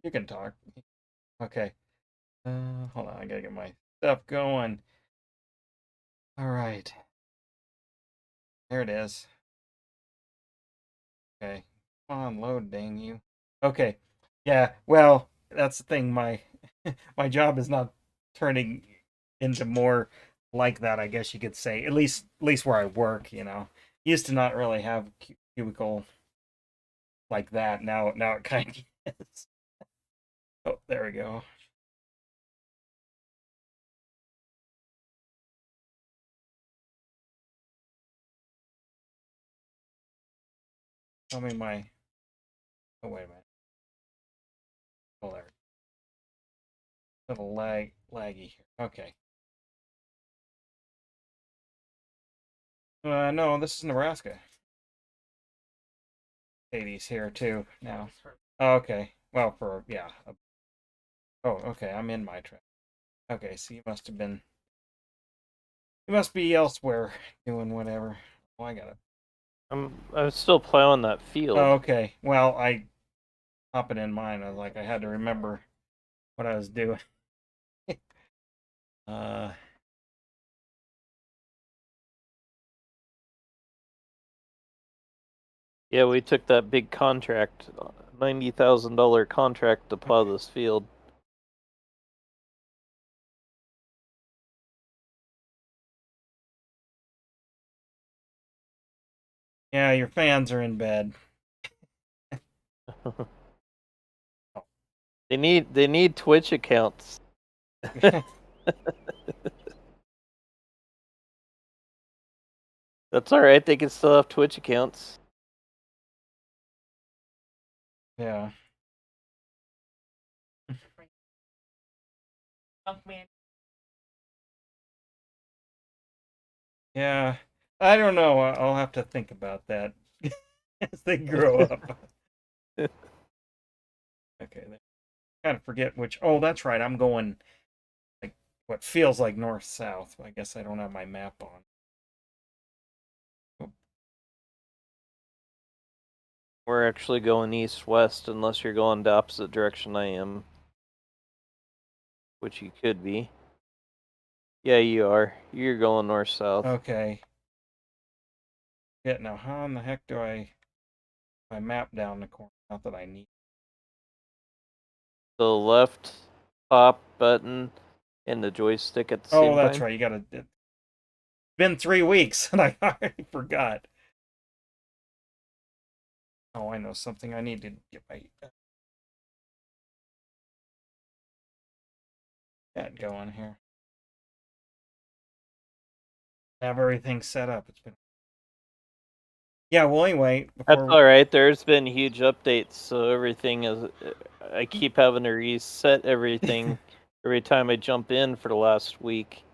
You can talk. Okay. Hold on. I gotta get my stuff going. All right. There it is. Okay. Come on, load, dang you. Okay. Yeah. Well, that's the thing. My my job is not turning into more like that. I guess you could say. At least where I work. Used to not really have cubicle like that. Now it kind of is. Oh, there we go. Tell me my. Oh wait a minute. Oh there. A little laggy here. Okay. No, this is Nebraska. Katie's here too now. Oh, okay. Well, for yeah. Oh, okay. I'm in my track. Okay, so you must have been. You must be elsewhere doing whatever. Oh, I got it. I'm still plowing that Oh, field. okay. Well, I pop it in mine. I was like, I had to remember what I was doing. uh, Yeah, we took that big contract, $90,000 contract to plow okay. this field. Yeah, your fans are in bed. They need Twitch accounts. That's all right. They can still have Twitch accounts. Yeah. Yeah. I don't know. I'll have to think about that as they grow up. Okay. Kind of forget which. Oh, that's right. I'm going like what feels like north south. I guess I don't have my map on. Oh, We're actually going east-west unless you're going the opposite direction I am, which you could be. Yeah, you are. You're going north-south. okay. Yeah. Now, how in the heck do I map down the corner? Not that I need. The left top button and the joystick at the Oh, same that's time. right. You gotta. It's been 3 weeks and I already forgot. Oh, I know something. I need to get my that going here. Have everything set up. It's been. Yeah. Well, anyway, That's before. all right. There's been huge updates, so everything is. I keep having to reset everything every time I jump in for the last week.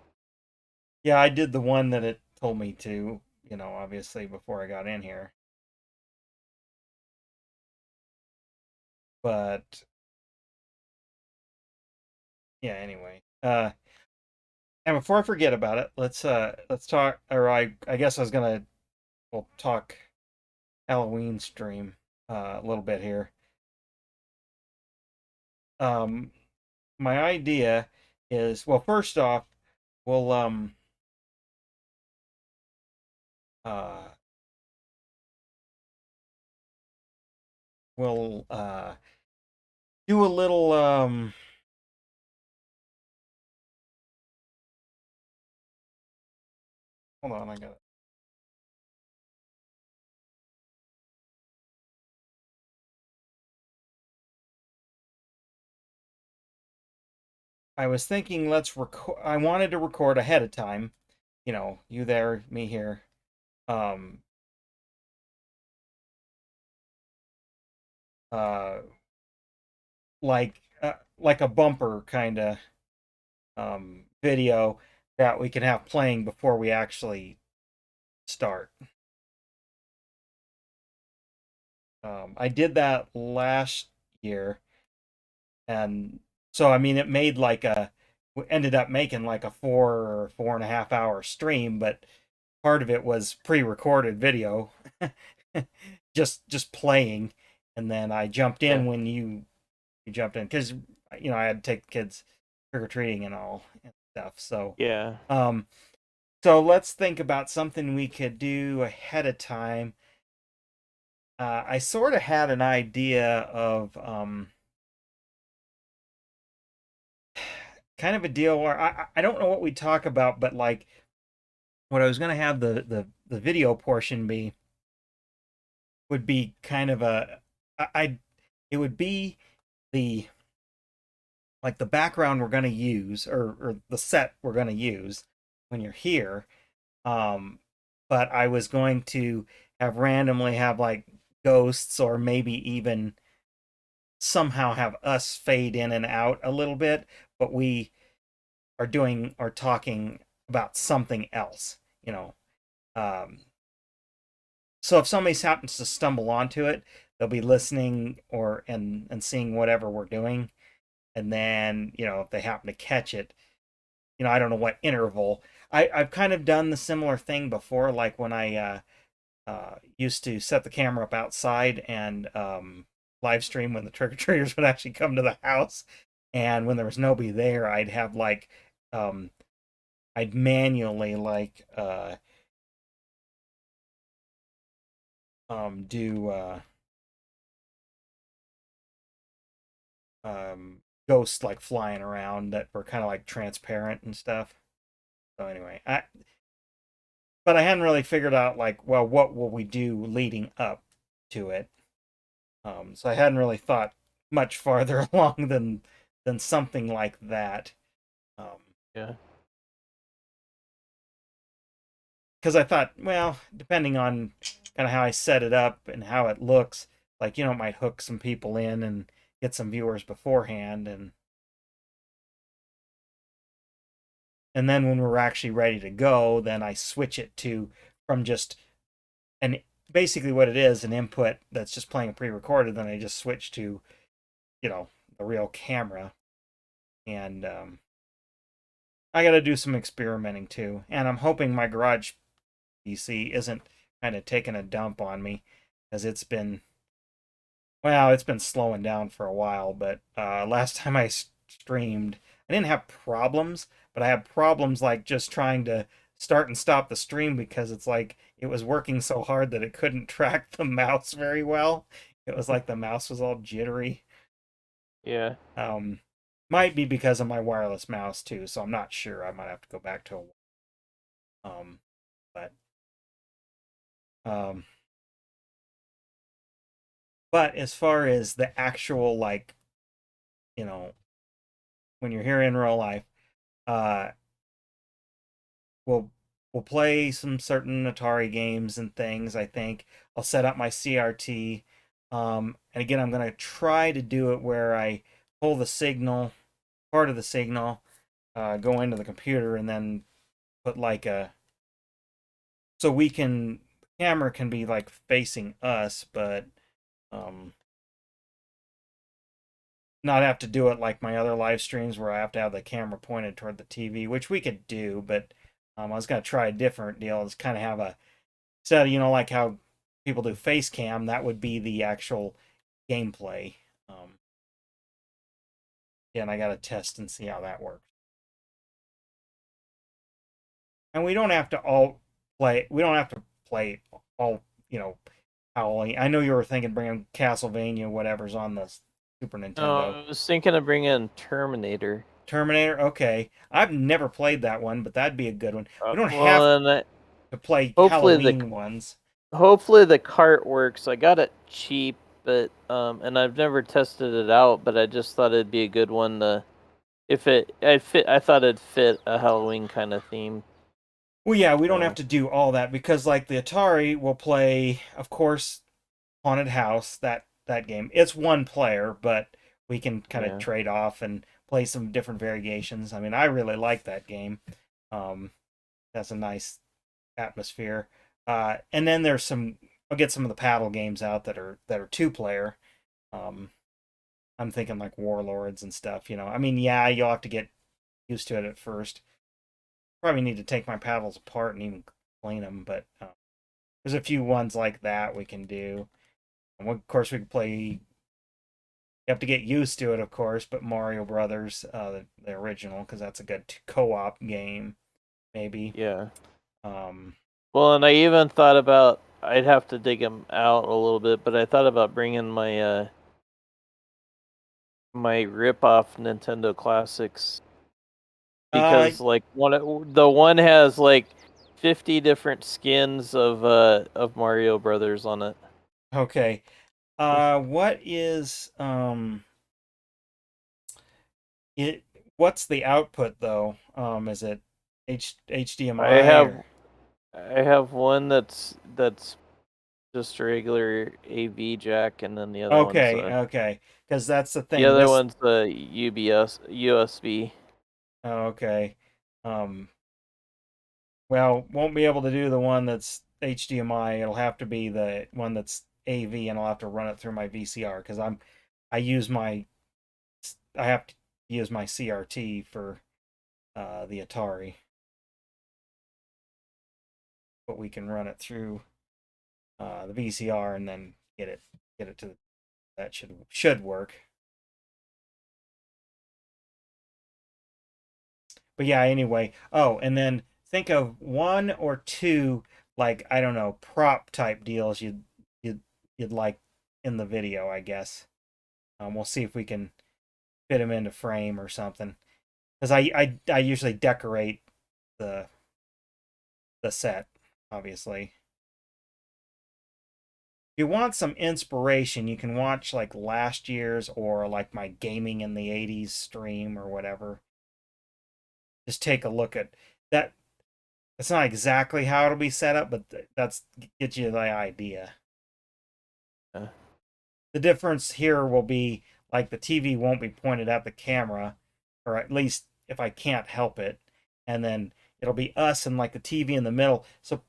Yeah, I did the one that it told me to. Obviously before I got in here. But yeah. Anyway. And before I forget about it, let's talk. Or I guess I was gonna we'll talk Halloween stream a little bit here. Um, my idea is, well, first off, we'll uh we'll do a little hold on, I got it. I was thinking let's record. I wanted to record ahead of time. You there, me here. Um uh like a bumper kind of video that we can have playing before we actually start. I did that last year, and so I mean, it made like we ended up making like a 4 or 4.5 hour stream, but part of it was pre-recorded video, just playing, and then I jumped Yeah. in when you you jumped in because I had to take the kids trick or treating and all and stuff. So Yeah. um, so let's think about something we could do ahead of time. I sort of had an idea of kind of a deal where I don't know what we talk about, but like what I was going to have the video portion be would be kind of I it would be the like the background we're going to use or the set we're going to use when you're here. But I was going to randomly have like ghosts or maybe even somehow have us fade in and out a little bit, but we are doing or talking about something else, you know. Um, so if somebody happens to stumble onto it, they'll be listening or and seeing whatever we're doing, and then if they happen to catch it, I don't know what interval. I've kind of done the similar thing before, like when I used to set the camera up outside and live stream when the trick or treaters would actually come to the house, and when there was nobody there, I'd have like um, I'd manually like do ghosts like flying around that were kind of like transparent and stuff. So anyway, but I hadn't really figured out like, well, what will we do leading up to it. So I hadn't really thought much farther along than something like that. Um, Yeah. because I thought, well, depending on kind of how I set it up and how it looks, like it might hook some people in and get some viewers beforehand, and then when we're actually ready to go, then I switch it to from just an basically what it is an input that's just playing pre-recorded. Then I just switch to the real camera, and I got to do some experimenting too. And I'm hoping my garage PC isn't kind of taking a dump on me, because it's been slowing down for a while. But last time I streamed, I didn't have problems, but I had problems like just trying to start and stop the stream because it's like it was working so hard that it couldn't track the mouse very well. It was like the mouse was all jittery. Yeah. Um, might be because of my wireless mouse too, so I'm not sure. I might have to go back to but um, but as far as the actual like you know when you're here in real life, uh, we'll we'll play some certain Atari games and things. I think I'll set up my CRT, and again, I'm gonna try to do it where I pull the signal, part of the signal, go into the computer, and then put like so we can the camera can be like facing us, but um, not have to do it like my other live streams where I have to have the camera pointed toward the TV, which we could do, but I was gonna try a different deal. It's kind of have a instead of like how people do face cam, that would be the actual gameplay. Yeah, and I gotta test and see how that works. And we don't have to all play. We don't have to play all. Howling. I know you were thinking bringing Castlevania, whatever's on the Super Nintendo. I was thinking of bringing in Terminator. Terminator. Okay, I've never played that one, but that'd be a good one. We don't have Well, to play hopefully Halloween ones. hopefully the cart works. I got it cheap, but and I've never tested it out, but I just thought it'd be a good one to if I thought it'd fit a Halloween kind of theme. Well, yeah, we don't have So, to do all that because, like the Atari, will play, of course, Haunted House. That game. It's one player, but we can kind of yeah. trade off and play some different variations. I mean, I really like that game. That's a nice atmosphere. And then there's some. I'll get some of the paddle games out that are two player. Um, I'm thinking like Warlords and stuff. I mean, yeah, you'll have to get used to it at first. Probably need to take my paddles apart and even clean them, but there's a few ones like that we can do. And of course, we can play You have to get used to it, of course, but Mario Brothers, the original, because that's a good co-op game, maybe. Yeah. Um, Well, and I even thought about I'd have to dig them out a little bit, but I thought about bringing my my rip-off Nintendo Classics uh, because like the one has like 50 different skins of Mario Brothers on it. okay. What is it? What's the output though? Is it I HDMI have or? I have one that's just a regular AV jack, and then Okay, okay, because that's the the thing. other This one's the UBS USB. okay. Um, well, won't be able to do the one that's HDMI. It'll have to be the one that's AV, and I'll have to run it through my VCR because I use my I have to use my CRT for the Atari, but we can run it through the VCR and then get it to that should work. But yeah, anyway. Oh, and then think of one or two like I don't know prop type deals you'd you'd like in the video, I guess. We'll see if we can fit them into frame or something. Because I usually decorate the the set, obviously. If you want some inspiration, you can watch like last year's or like my gaming in the 80s stream or whatever. Just take a look at that. It's not exactly how it'll be set up, but that's get you the idea. Uh, The difference here will be like the TV won't be pointed at the camera, or at least if I can't help it, and then it'll be us and like the TV in the middle. So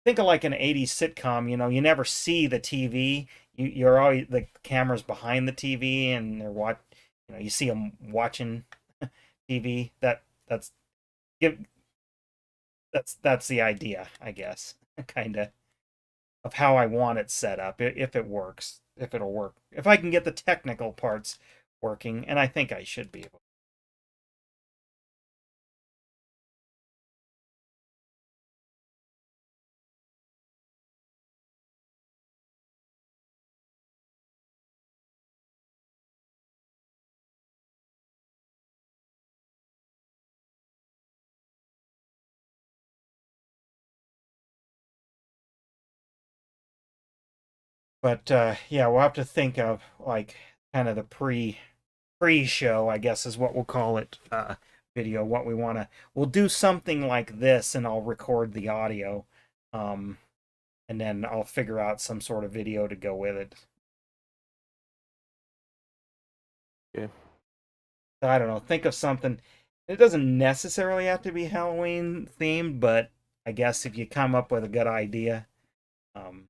think of like an 80s sitcom, you never see the TV. You're always the camera's behind the TV and they're you see them watching TV. That's give that's the idea, I guess. Kind of how I want it set up if it works, if it'll work. If I can get the technical parts working, and I think I should be able. But yeah, we'll have to think of like kind of the pre-show, I guess is what we'll call it, video. What we want to, we'll do something like this, and I'll record the audio, um, and then I'll figure out some sort of video to go with it. yeah. So I don't know. Think of something. It doesn't necessarily have to be Halloween themed, but I guess if you come up with a good idea, um,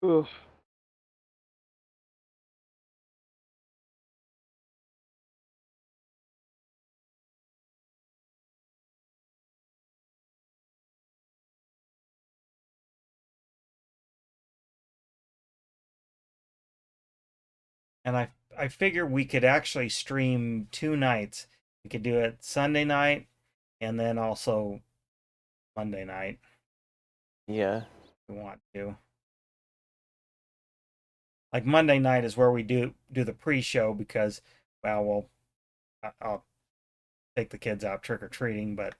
Oof. and I figure we could actually stream 2 nights. We could do it Sunday night and then also Monday night Yeah. if we want to. Like Monday night is where we do the pre-show because well, I'll take the kids out trick or treating, but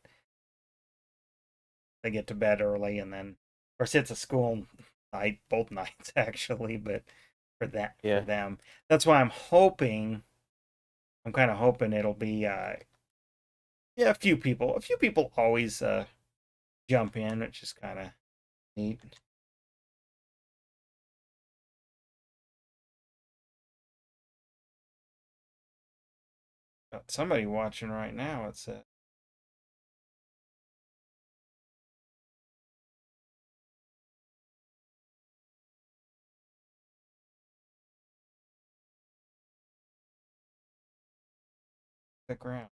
they get to bed early and then of course it's a school night both nights actually, but for Yeah. them. That's why I'm kind of hoping it'll be yeah, a few people always jump in, which is kind of neat. Got somebody watching right now. It's the ground.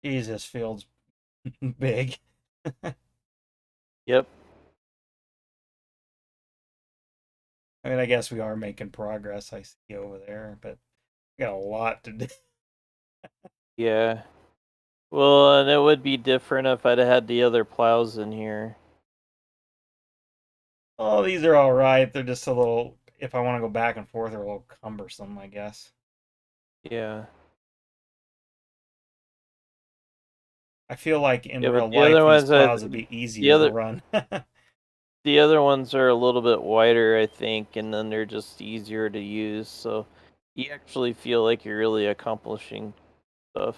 Jesus, field's big. Yep. I mean, I guess we are making progress. I see over there, but we got a lot to do. Yeah. Well, and it would be different if I'd had the other plows in here. Oh, these are all right. They're just a little. If I want to go back and forth, they're a little cumbersome, I guess. Yeah. I feel like in Yeah, but real the life, other these ones, plows would be the easier to other run. the other ones are a little bit wider, I think, and then they're just easier to use. So you actually feel like you're really accomplishing stuff.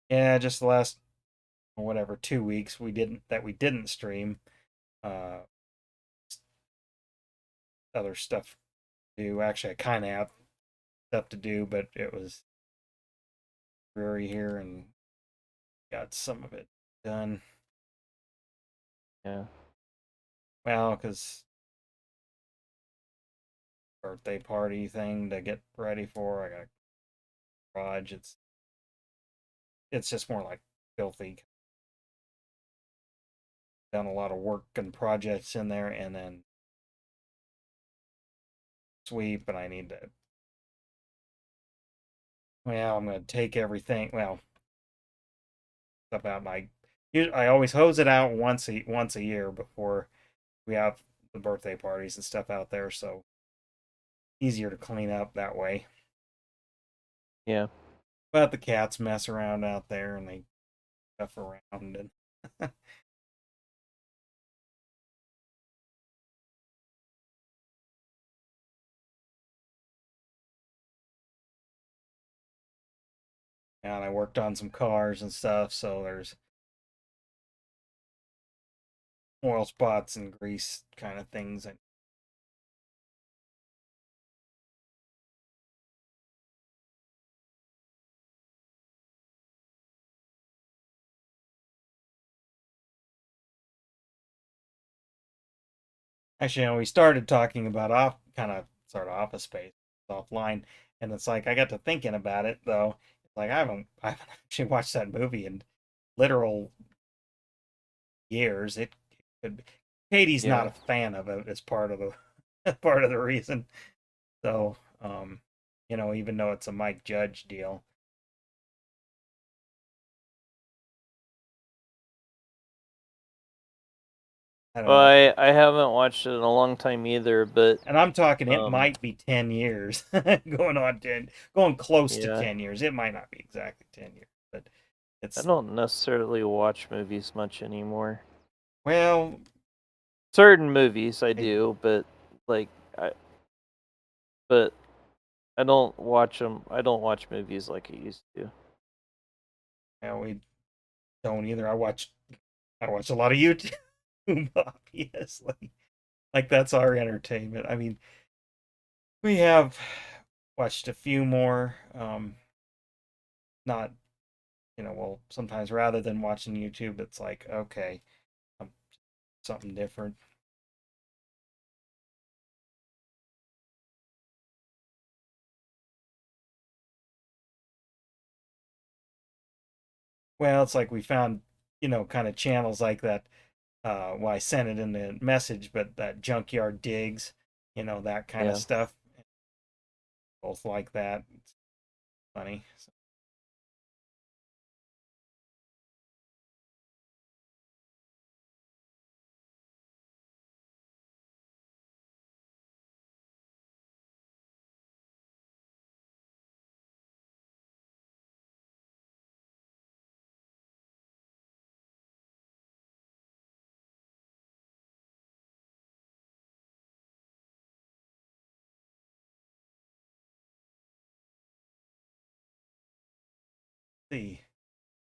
Yeah, just the last whatever 2 weeks we didn't stream. Uh, Other stuff to do. Actually, I kind of have stuff to do, but it was dreary here and got some of it done. Yeah. Well, because birthday party thing to get ready for. I got a garage. It's just more like filthy. Done a lot of work and projects in there, and then sweep, and I need to. Well, I'm gonna take everything. Well, stuff out. I always hose it out once a year before we have the birthday parties and stuff out there, so easier to clean up that way. Yeah. But the cats mess around out there and they stuff around and and I worked on some cars and stuff, so there's oil spots and grease kind of things. Actually, we started talking about off kind of sort of office space offline, and it's like I got to thinking about it though. It's like I haven't actually watched that movie in literal years. It could be. Katie's not Yeah. a fan of it as part of the part of the reason. So, even though it's a Mike Judge deal. I don't Well, know. I haven't watched it in a long time either, but And I'm talking it um might be 10 years. Going close to yeah, 10 years. It might not be exactly 10 years, but I it's don't necessarily watch movies much anymore. well, Certain movies I I, do, but like I but I don't watch them. I don't watch movies like I used to. we don't either. I watch a lot of YouTube obviously. Like that's our entertainment. I mean, we have watched a few more not, well, sometimes rather than watching YouTube, it's like, okay, um, something different. Well, it's like we found, kind of channels like that. Well, I sent it in the message, but that Junkyard Digs, that kind of Yeah. stuff. Both like that. It's funny. So, see, I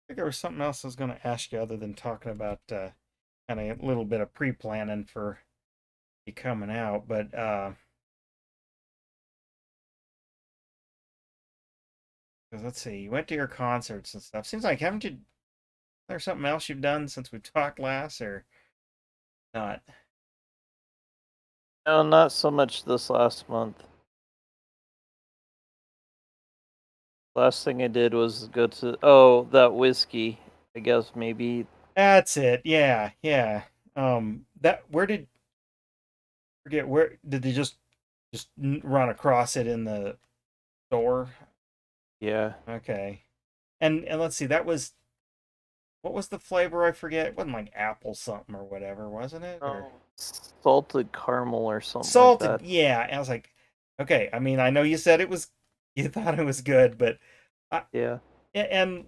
think there was something else I was going to ask you other than talking about kind of a little bit of pre-planning for you coming out, but 'Cause let's see, you went to your concerts and stuff. Seems like haven't you? There's something else you've done since we talked last, or not? No, not so much this last month. Last thing I did was go to that whiskey. I guess maybe. That's it. Yeah, yeah. That where did forget where did they just run across it in the store? Yeah. Okay. And let's see, that was what was the flavor? I forget. It wasn't like apple something or whatever, wasn't it? Or Salted caramel or something like salted. that. Yeah. I was like, okay. I mean, I know you said it was, you thought it was good, but I, Yeah. and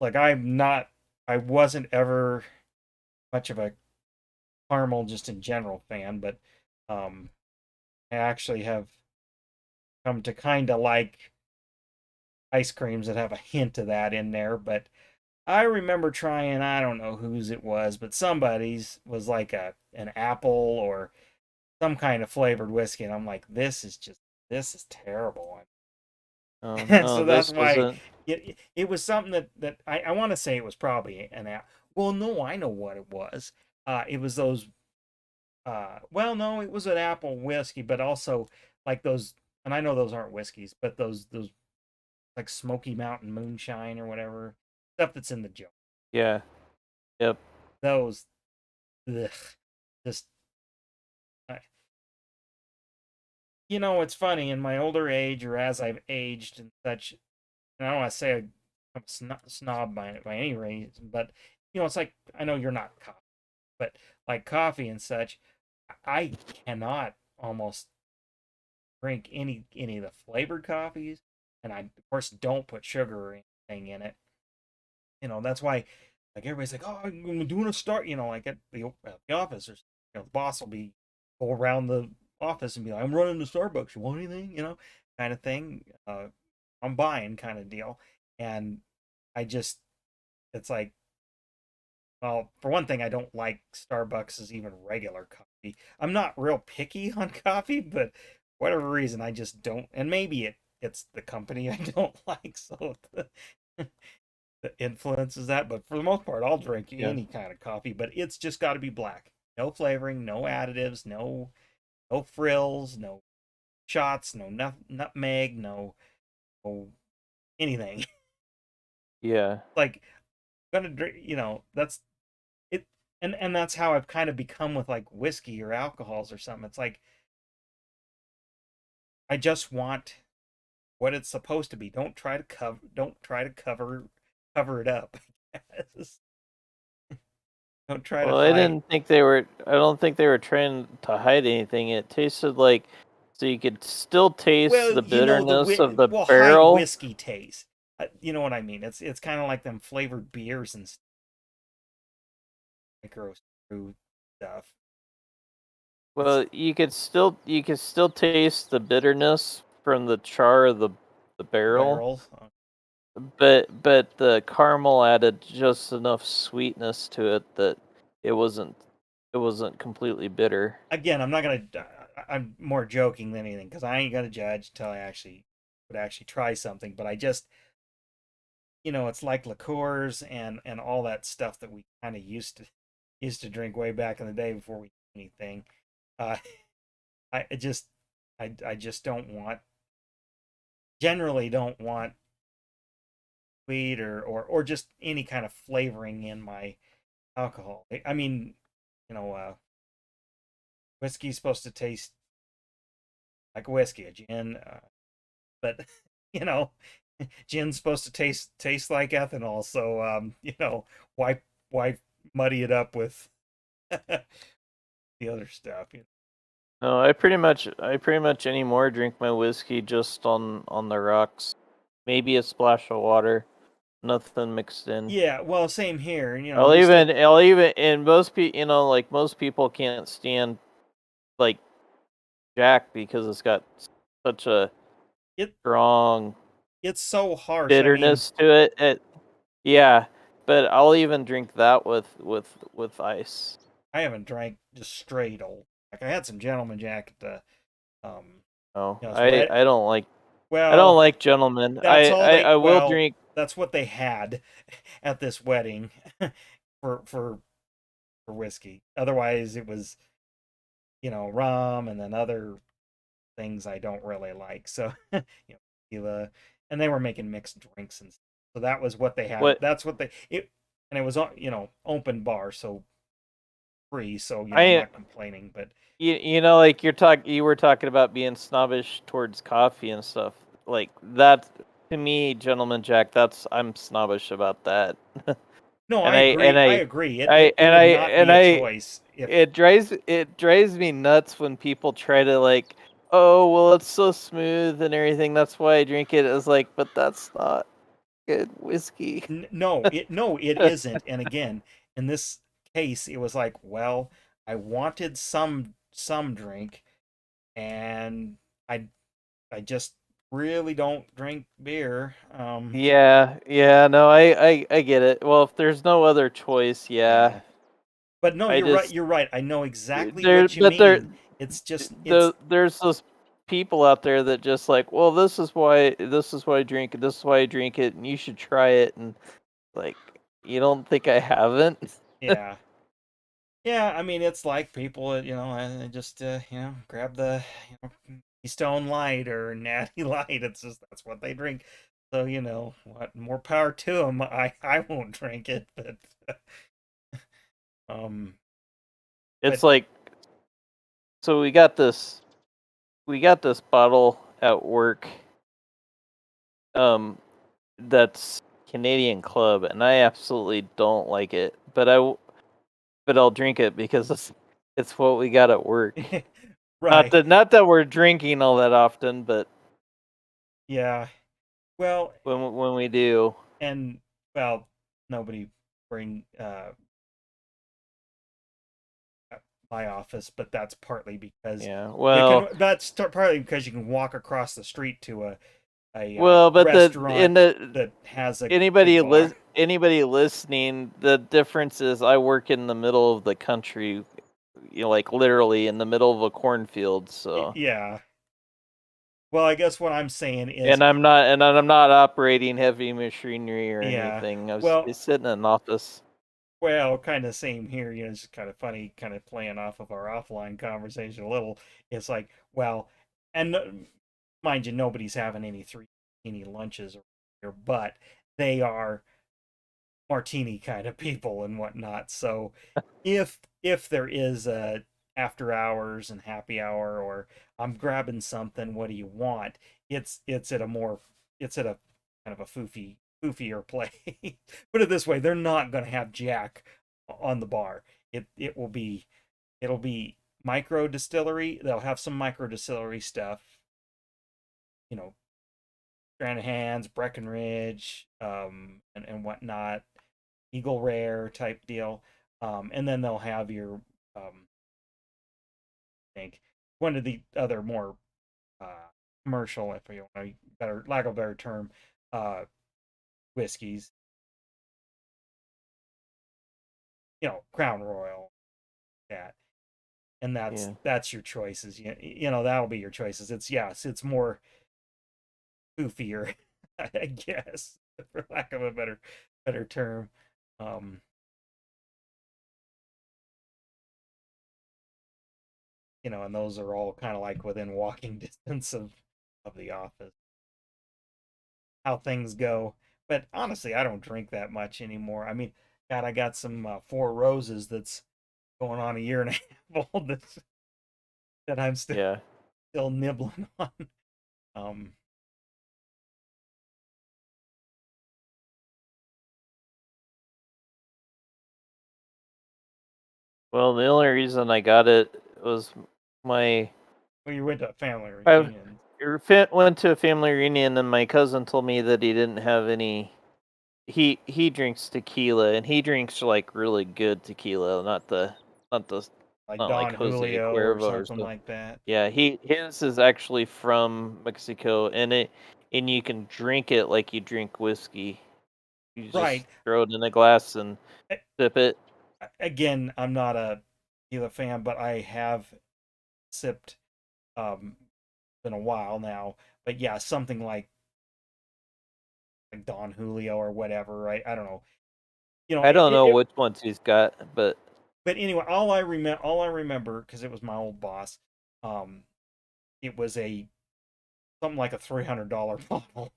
like I wasn't ever much of a caramel just in general fan, but um, I actually have come to kind of like ice creams that have a hint of that in there. But I remember trying, I don't know whose it was, but somebody's was like an apple or some kind of flavored whiskey, and I'm like, this is terrible. No, So that's this why wasn't. it was something that I want to say it was probably an apple. Well, no, I know what it was. It was those. Well, no, it was an apple whiskey, but also like those, and I know those aren't whiskeys, but those like Smoky Mountain moonshine or whatever stuff that's in the jar. Yeah. Yep. Those, ugh, just I- it's funny in my older age or as I've aged and such. And I don't want to say I'm a snob by any reason, but it's like I know you're not coffee, but like coffee and such, I cannot almost drink any of the flavored coffees, and I of course don't put sugar or anything in it. That's why like everybody's like, oh, I'm doing a start. Like at the office, or the boss will be go around the office and be like, I'm running to Starbucks. You want anything? Kind of thing. I'm buying kind of deal, and I just it's like, well, for one thing, I don't like Starbucks' even regular coffee. I'm not real picky on coffee, but for whatever reason, I just don't. And maybe it's the company I don't like, so that influences that. But for the most part, I'll drink Yeah. any kind of coffee, but it's just got to be black. No flavoring, no additives, no frills, no shots, no nutmeg, no anything. Yeah. Like gonna drink, that's it. And that's how I've kind of become with like whiskey or alcohols or something. It's like I just want what it's supposed to be. Don't try to cover it up. I guess. Don't try to Well, I hide. didn't think they were. I don't think they were trying to hide anything. It tasted like, so you could still taste Well, the bitterness of the well, hide barrel. whiskey taste. You know what I mean? It's kind of like them flavored beers and gross fruit stuff. It's Well, you could still taste the bitterness from the char of the barrel, barrels. but the caramel added just enough sweetness to it that it wasn't it wasn't completely bitter. Again, I'm not gonna. I'm more joking than anything because I ain't gonna judge until I actually would actually try something. But I just, it's like liqueurs and all that stuff that we kind of used to drink way back in the day before we knew anything. Uh, I just don't want. Generally, don't want sweet or just any kind of flavoring in my alcohol. I mean, you know, uh, whiskey's supposed to taste like whiskey, a gin, but you know, gin's supposed to taste like ethanol. So why why muddy it up with the other stuff? No, I pretty much anymore drink my whiskey just on the rocks. Maybe a splash of water, nothing mixed in. Yeah, well, same here. I'll even I'll even and most people, like most people can't stand like Jack because it's got such a it strong it's so harsh. I mean, bitterness to it. Yeah, but I'll even drink that with ice. I haven't drank just straight old. Like I had some Gentleman Jack at the um, Oh, it's I red. I don't like. I don't Well, like gentlemen. that's all they. I will Well, drink. that's what they had at this wedding for whiskey. Otherwise, it was rum and then other things I don't really like. So tequila, and they were making mixed drinks and stuff. So that was what they had. What That's what they it, and it was open bar, so free. So I'm I not complaining, but you know, like you were talking about being snobbish towards coffee and stuff. Like that to me, gentleman Jack, I'm snobbish about that. no, and I I agree. and I I agree. It and would not be a I choice if it drives me nuts when people try to like, oh well, it's so smooth and everything. That's why I drink it. It's like, but that's not good whiskey. no, it isn't. And again, in this case, it was like, well, I wanted some drink, and I I just really don't drink beer. Yeah, no, I get it. Well, if there's no other choice, yeah. Yeah. But no, I you're right. just You're right. I know exactly there, what you but there, mean. It's just it's there's those people out there that just like, well, this is why I drink it, this is why I drink it, and you should try it, and like, you don't think I haven't? yeah. Yeah, I mean it's like people just grab the Keystone Light or Natty Light. It's just that's what they drink. So, what more power to them. I won't drink it, but um It's but like, so we got this bottle at work, um, that's Canadian Club, and I absolutely don't like it, but I'll drink it because it's what we got at work. Not right. that not that we're drinking all that often, but Yeah. Well, when we do, and well, nobody bring my office, but that's partly because yeah. you can. That's partly because you can walk across the street to a But restaurant that has a bar. anybody listening, the difference is I work in the middle of the country, like literally in the middle of a cornfield. So, Yeah. Well, I guess what I'm saying is, and I'm not operating heavy machinery or yeah. anything. I was Well, sitting in an office. kind of same here. It's kind of funny, kind of playing off of our offline conversation a little. It's like, well, and mind you, nobody's having any lunches or here, but they are martini kind of people and whatnot. So if there is a after hours and happy hour, or I'm grabbing something, what do you want? It's at a more it's at a kind of a foofier place. Put it this way, they're not going to have Jack on the bar. It'll be micro distillery. They'll have some micro distillery stuff, you know, Stranahan's, Breckenridge, and whatnot, Eagle Rare type deal. And then they'll have your, I think, one of the other more commercial, if you want better lack of a better term, uh, whiskeys. Crown Royal, that, and Yeah. that's your choices. That'll be your choices. It's more poofier, I guess, for lack of a better term. Um, and those are all kind of like within walking distance of the office. How things go. But honestly, I don't drink that much anymore. I mean, God, I got some Four Roses that's going on a year and a half old that I'm Yeah. still nibbling on. Um, Well, the only reason I got it was my well, you went to a family I reunion. went to a family reunion, and my cousin told me that he didn't have any. He drinks tequila, and he drinks like really good tequila, not the Like not like Don Jose Julio or Cuervo or something stuff. like that. Yeah, his is actually from Mexico, and you can drink it like you drink whiskey. You just Right. throw it in a glass and sip it. Again, I'm not a tequila fan, but I have sipped um been a while now, but yeah, something like Don Julio or whatever, right? I don't know. I don't know which ones he's got, but anyway, all I remember because it was my old boss. Um, it was something like a $300 bottle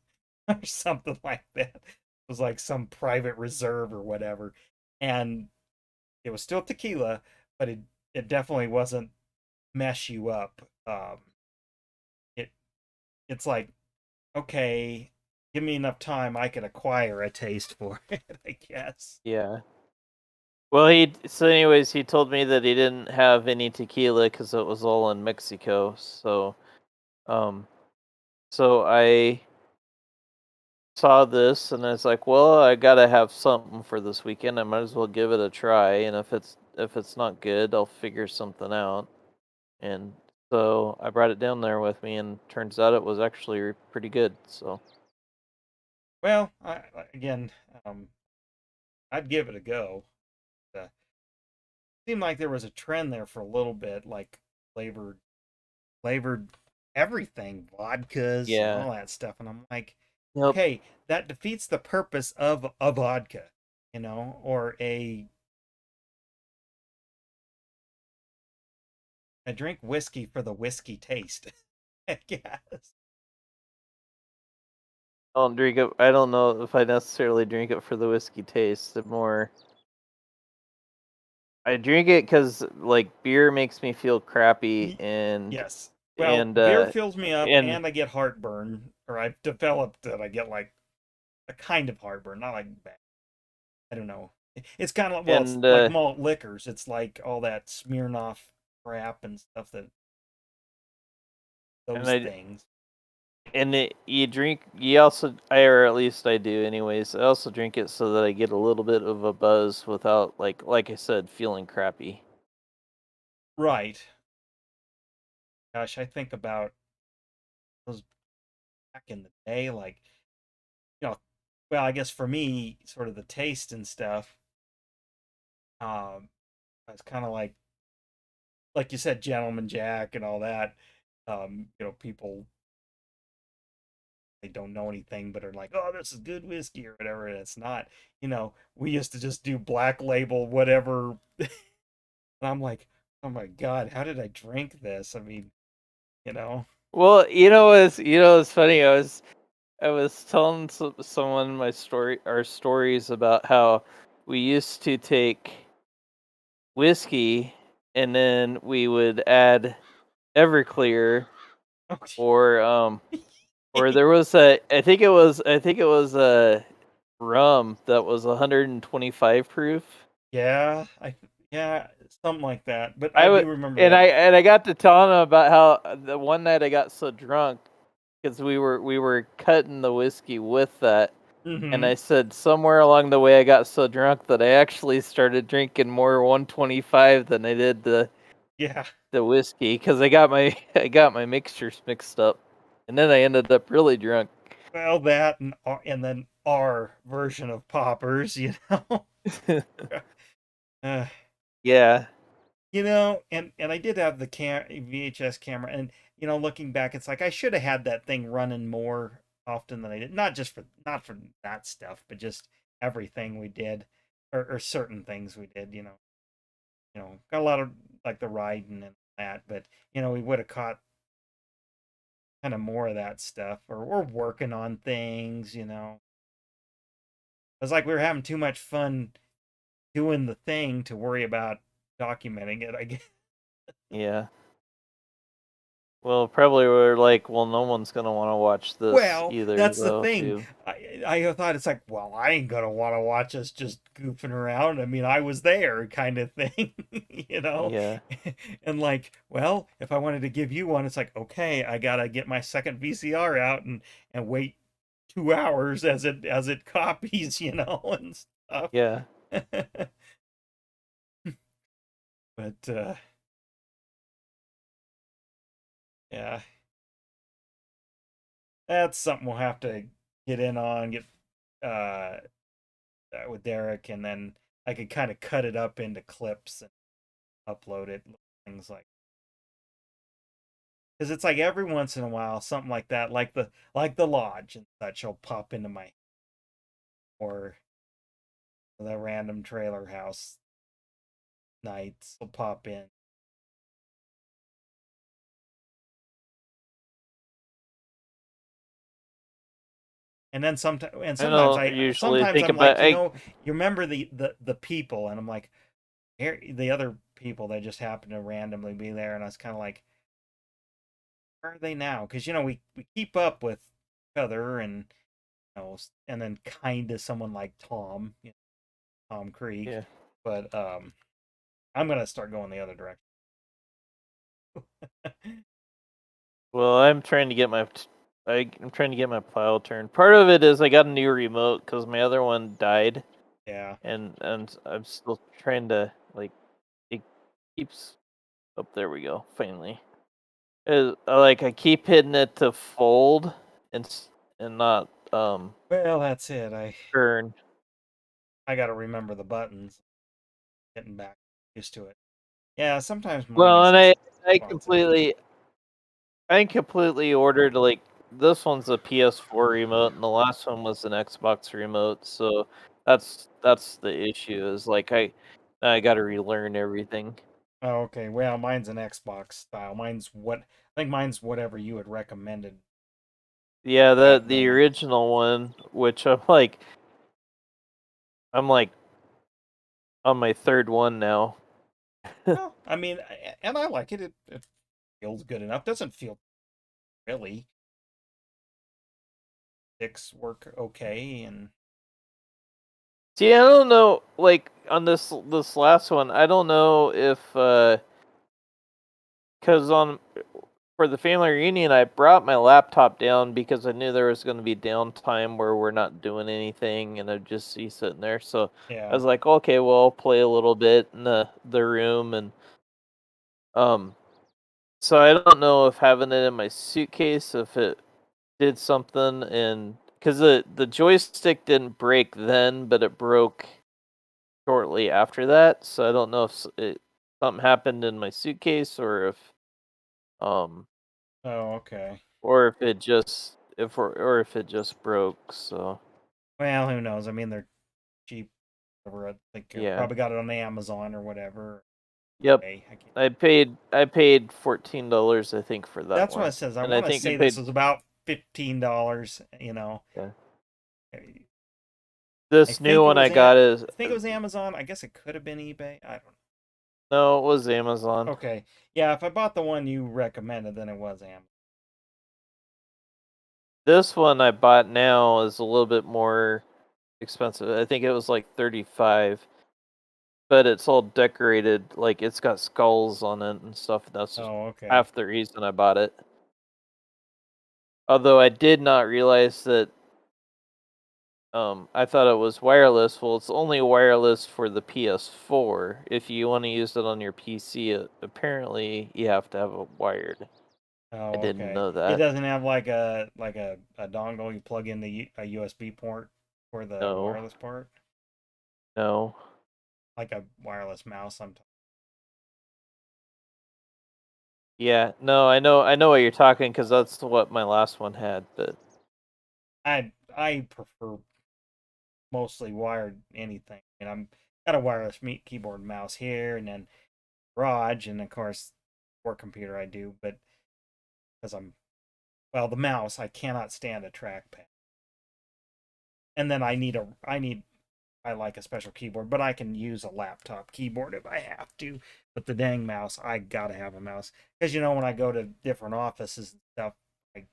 or something like that. It was like some private reserve or whatever, and it was still tequila, but it definitely wasn't mess you up. It it's like, okay, give me enough time, I could acquire a taste for it, I guess. yeah. Well, anyways, he told me that he didn't have any tequila because it was all in Mexico. Um, so I saw this and I was like, well, I gotta have something for this weekend. I might as well give it a try, and if it's not good, I'll figure something out. And so I brought it down there with me, and turns out it was actually pretty good. So Well, again, I'd give it a go. Seemed like there was a trend there for a little bit, like flavored flavored everything, vodkas and yeah, all that stuff, and I'm like, nope. okay, that defeats the purpose of a vodka, or I drink whiskey for the whiskey taste, I guess. I don't drink it. I don't know if I necessarily drink it for the whiskey taste. I drink it because like beer makes me feel crappy, Yes. Well, and beer uh, fills me up and and I get heartburn, or I've developed that I get like a kind of heartburn, not like bad. I don't know. It's kind of like, well, it's and like malt liquors. It's like all that Smirnoff crap and stuff that and those I things. and it, you drink. You also, or at least I do, anyways. I also drink it so that I get a little bit of a buzz without, like I said, feeling crappy. Right. Gosh, I think about those back in the day, like, you know, well, I guess for me, sort of the taste and stuff, I was kind of like you said, Gentleman Jack and all that. People they don't know anything but are like, oh, this is good whiskey or whatever, and it's not. We used to just do black label whatever, and I'm like, oh my god, how did I drink this? I mean, you know. Well, it's funny. I was telling someone our stories about how we used to take whiskey and then we would add Everclear, Oh, or there was I think it was a rum that was 125 proof. yeah, yeah, something like that. But I I would do remember and that. I got to telling him about how the one night I got so drunk because we were cutting the whiskey with that. And Hmm. I said somewhere along the way I got so drunk that I actually started drinking more 125 than I did Yeah. the whiskey because I got my I got my mixtures mixed up, and then I ended up really drunk. Well, that and then our version of poppers, uh, Yeah, and I did have the VHS camera, and looking back, it's like I should have had that thing running more often than I did. Not for that stuff, but just everything we did, or certain things we did. Got a lot of like the riding and that, but we would have caught kind of more of that stuff, or we're working on things. It's like we were having too much fun doing the thing to worry about documenting it, I guess. yeah. Well, probably we're like, well, no one's gonna want to watch this Well, either, that's the though. thing. Too. I thought it's like, well, I ain't gonna want to watch us just goofing around. I mean, I was there, kind of thing, you know. Yeah, And like, well, if I wanted to give you one, it's like, okay, I gotta get my second VCR out and wait 2 hours as it copies, and stuff. yeah. But yeah, that's something we'll have to get in on, get uh with Derek, and then I could kind of cut it up into clips and upload it, things like because it's like every once in a while something like that, like the lodge and such will pop into my, or the random trailer house nights will pop in. And then I don't I usually sometimes think I'm about. like, you remember the people, and I'm like, here the other people that just happen to randomly be there, and I was kind of like, where are they now? Because we keep up with each other, and and then kind of someone like Tom, Tom Creek, Yeah. but I'm gonna start going the other direction. Well, I'm trying to get I'm trying to get my plow turned. Part of it is I got a new remote because my other one died, Yeah. and I'm still trying to like it keeps. Oh, there we go. Finally, like I keep hitting it to fold and not Well, that's it. turn. I got to remember the buttons. Getting back used to it. Yeah, sometimes mine Well, is and I responsive. completely ordered like this one's a PS4 remote and the last one was an Xbox remote, so that's the issue is like I got to relearn everything. Oh, okay. Well, mine's an Xbox style. I think mine's whatever you had recommended Yeah, back the then. original one, which I'm like on my third one now. Well, I mean, and I like it. It feels good enough. Doesn't feel really. Sticks work okay, and See, I don't know, like on this last one, I don't know if because on for the family reunion, I brought my laptop down because I knew there was going to be downtime where we're not doing anything, and I'd just be sitting there. So I yeah. was like, okay, well, I'll play a little bit in the room, and um, so I don't know if having it in my suitcase if it did something, and because the joystick didn't break then, but it broke shortly after that. So I don't know if something happened in my suitcase um Oh, okay. or if it just or if it just broke. So Well, who knows? I mean, they're cheap. Whatever. I think you yeah, probably got it on Amazon or whatever. yep. Hey, I can't. I paid $14 I think for that That's what one, it says. I and I want to think I say this paid was about $15. yeah. I This new think it one was I got is I think it was Amazon. I guess it could have been eBay. I don't no, it was Amazon. know. Okay. Yeah, if I bought the one you recommended, then it was Amazon. This one I bought now is a little bit more expensive. I think it was like 35, but it's all decorated like it's got skulls on it and stuff. That's just Oh, okay. half the reason I bought it. Although I did not realize that I thought it was wireless. Well, it's only wireless for the PS4. If you want to use it on your PC, apparently you have to have it wired. I Oh, didn't okay. know It that. doesn't have like a dongle you plug in a USB port for the No, wireless part, no. like a wireless mouse sometimes. Yeah, no. I know what you're talking because that's what my last one had. But I prefer mostly wired anything. And I'm got a wireless keyboard and mouse here, and then garage, and of course work computer I do, but because the mouse I cannot stand a trackpad, and then I like a special keyboard, but I can use a laptop keyboard if I have to. But the dang mouse, I gotta have a mouse because when I go to different offices and stuff, I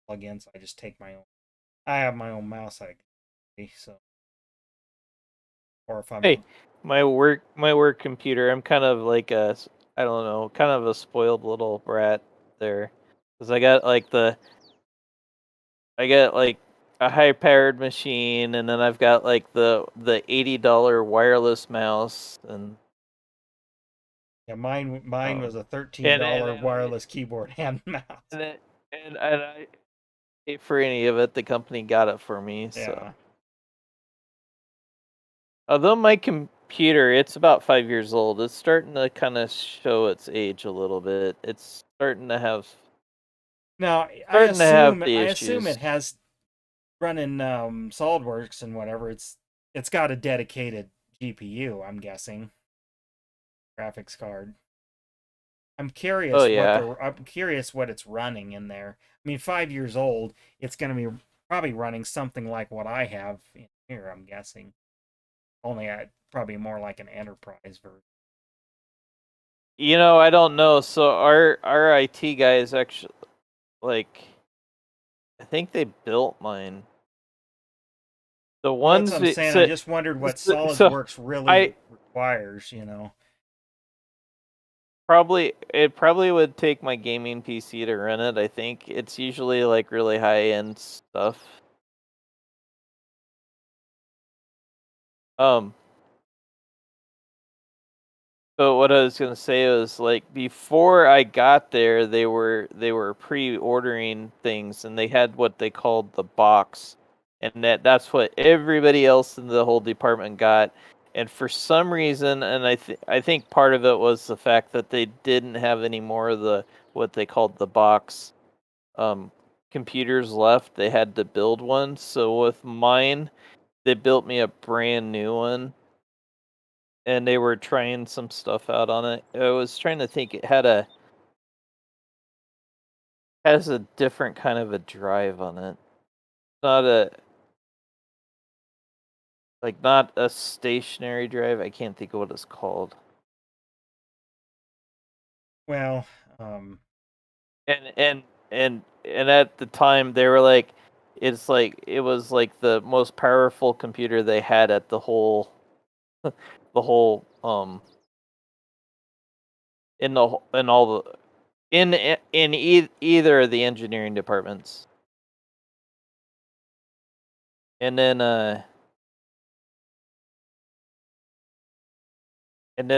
plug in, so I just take my own. I have my own mouse, so or if I'm hey, my work computer. I'm kind of like I don't know, kind of a spoiled little brat there, because I got like a high powered machine, and then I've got like the $80 wireless mouse, and yeah, mine was um a $13 and wireless keyboard and mouse. and it, and I paid for any of it. The company got it for me. So Yeah, although my computer, it's about 5 years old, it's starting to kind of show its age a little bit. It's starting to have Now, Starting to have the I assume issues. it has running SolidWorks and whatever. It's got a dedicated GPU. I'm guessing graphics card. Oh yeah. I'm curious what it's running in there. I mean, 5 years old. It's going to be probably running something like what I have in here. I'm guessing only at probably more like an enterprise version. I don't know. So our IT guys actually like I think they built mine. The Well, that's ones what I'm saying. I so just wondered what so SolidWorks really I requires. You know. probably would take my gaming PC to run it. I think it's usually like really high end stuff. Um, but what I was gonna say was like before I got there, they were pre-ordering things, and they had what they called the box, and that's what everybody else in the whole department got. And for some reason, and I think part of it was the fact that they didn't have any more of the what they called the box um, computers left. They had to build one. So with mine, they built me a brand new one, and they were trying some stuff out on it. I was trying to think. It has a different kind of a drive on it. Not a not a stationary drive. I can't think of what it's called. Well, um, And at the time they were like, it was like the most powerful computer they had at the whole the whole in all the either of the engineering departments. And then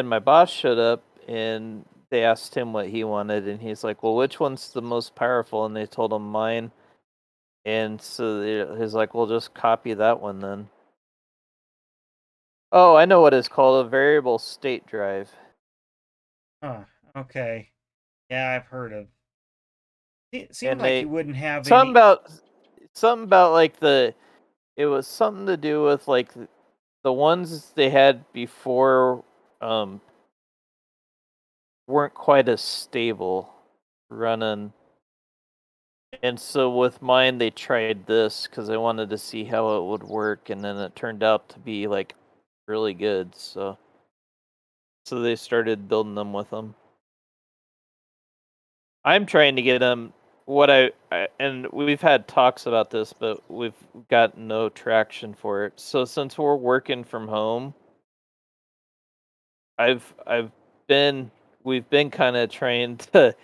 my boss showed up, and they asked him what he wanted, and he's like, "Well, which one's the most powerful?" And they told him mine. And so he's like, "Well, just copy that one then." Oh, I know what it's called, a variable state drive. huh, okay. Yeah, I've heard of. It seemed And like you they wouldn't have something any. about something about like it was something to do with like the ones they had before um weren't quite as stable running. And so with mine, they tried this because they wanted to see how it would work, and then it turned out to be like really good. So they started building them with them. I'm trying to get them. And we've had talks about this, but we've got no traction for it. So since we're working from home, I've been we've been kind of trying to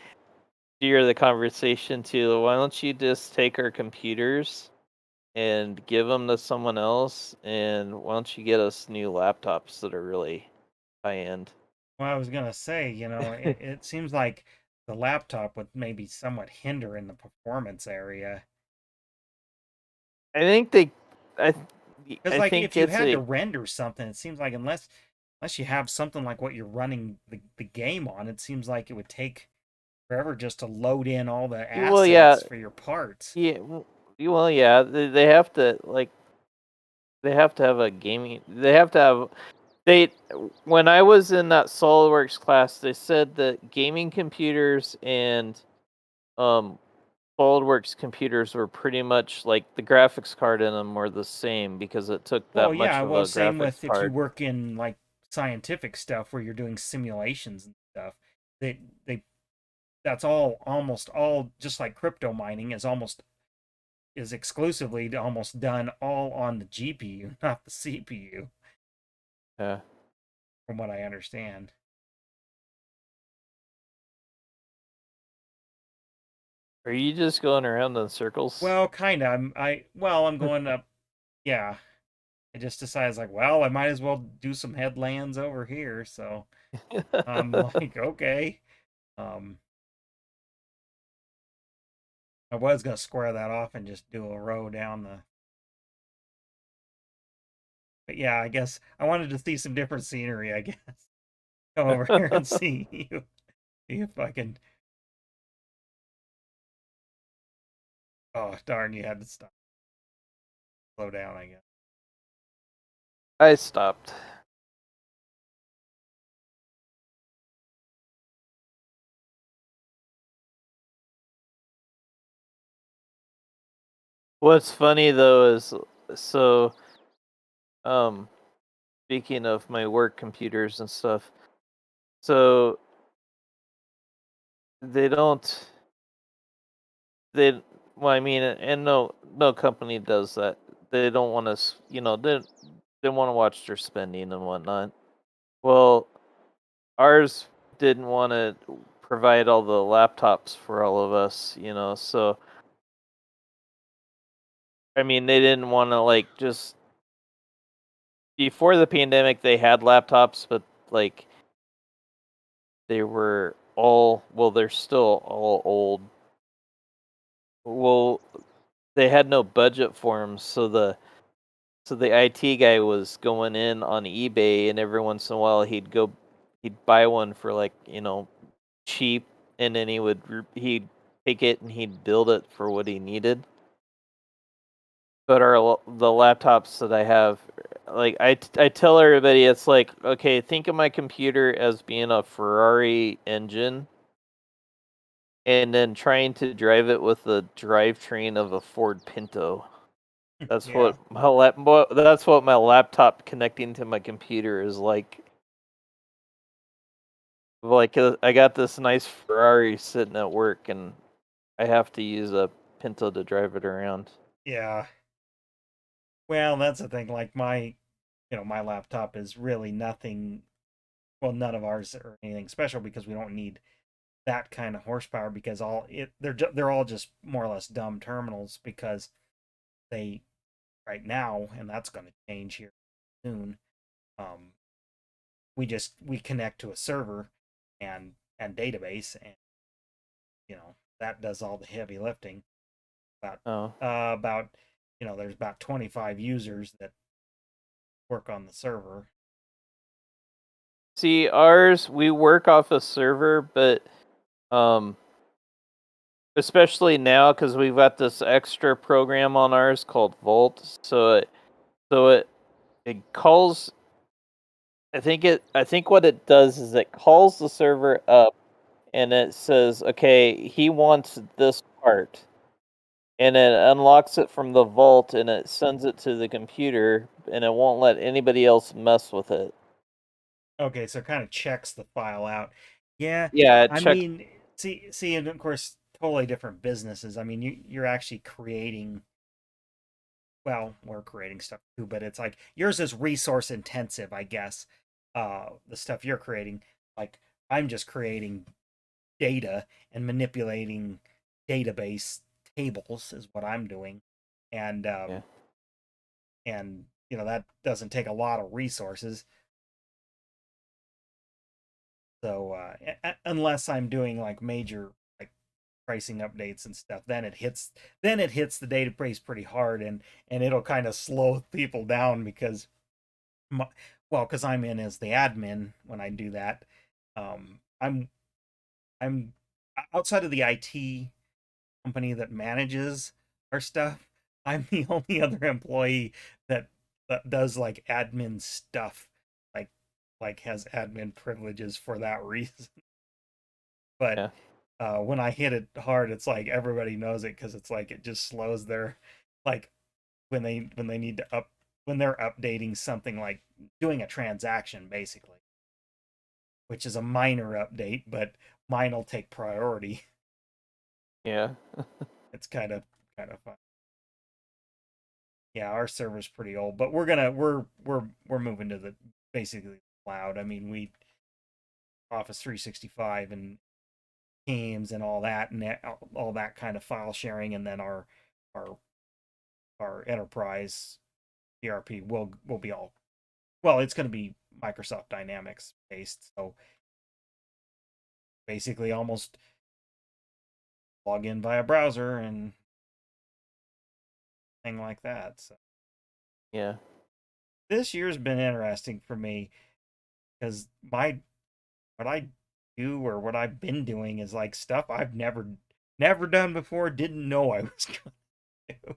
steer the conversation to, why don't you just take our computers and give them to someone else, and why don't you get us new laptops that are really high end. Well, I was gonna say, it seems like the laptop would maybe somewhat hinder in the performance area. I think they I Because I like think if you it's had to a render something, it seems like unless you have something like what you're running the game on, it seems like it would take forever just to load in all the well yeah assets for your parts. yeah well yeah they have to like they have to have a gaming they have to have they when I was in that SolidWorks class, they said that gaming computers and um SolidWorks computers were pretty much like the graphics card in them were the same because it took Well, that much yeah, of well, a same graphics with if you card. work in like scientific stuff where you're doing simulations and stuff. They that's all almost all just like crypto mining is exclusively almost done all on the GPU, not the CPU, Yeah. from what I understand. Are you just going around in circles? Well, kind of. I'm going up. Yeah, I just decided like, well, I might as well do some headlands over here. So I'm like, okay. Um, I was gonna square that off and just do a row down the. But yeah, I guess I wanted to see some different scenery. I guess come over here and see you, see if I can Oh darn, you had to stop. Slow down, I guess. I stopped. What's funny though is so um speaking of my work computers and stuff, so they don't they well I mean and no company does that. They don't want us, they want to watch their spending and whatnot. Well, ours didn't want to provide all the laptops for all of us, so I mean they didn't want to like just before the pandemic they had laptops, but like they were all well they're still all old. Well, they had no budget for them, so the IT guy was going in on eBay, and every once in a while he'd buy one for like cheap, and then he'd take it and he'd build it for what he needed. But the laptops that I have, like I tell everybody, it's like, okay, think of my computer as being a Ferrari engine, and then trying to drive it with the drivetrain of a Ford Pinto. That's Yeah. that's what my laptop connecting to my computer is like. Like I got this nice Ferrari sitting at work, and I have to use a Pinto to drive it around. Yeah. Well, that's the thing. Like my laptop is really nothing. Well, none of ours are anything special because we don't need that kind of horsepower because they're all just more or less dumb terminals because they right now, and that's going to change here soon. Um, we connect to a server and database, and that does all the heavy lifting. About Oh, about there's about 25 users that work on the server. see, ours we work off a server, but um, especially now because we've got this extra program on ours called Volt. So it calls. I think what it does is it calls the server up and it says, okay, he wants this part, and it unlocks it from the vault and it sends it to the computer, and it won't let anybody else mess with it. Okay, so it kind of checks the file out. Yeah, Yeah, it I checks. mean, see, and of course, totally different businesses. I mean, you're actually creating. Well, we're creating stuff too, but it's like yours is resource intensive, I guess. The stuff you're creating, like I'm just creating data and manipulating database tables is what I'm doing, and Yeah. that doesn't take a lot of resources. So unless I'm doing like major like pricing updates and stuff, then it hits the database pretty hard, and it'll kind of slow people down because my, because I'm in as the admin when I do that. I'm outside of the IT company that manages our stuff. I'm the only other employee that does like admin stuff, like has admin privileges for that reason. But Yeah. when I hit it hard, it's like everybody knows it because it's like it just slows their like when they need to when they're updating something like doing a transaction basically, which is a minor update, but mine will take priority. Yeah. It's kind of fun. Yeah, our server's pretty old, but we're moving to the basically cloud. I mean, we Office 365 and Teams and all that, and all that kind of file sharing, and then our our enterprise ERP will be all well. It's going to be Microsoft Dynamics based, so basically almost log in via browser and thing like that. So Yeah. this year's been interesting for me because my what I do or what I've been doing is like stuff I've never done before, didn't know I was do.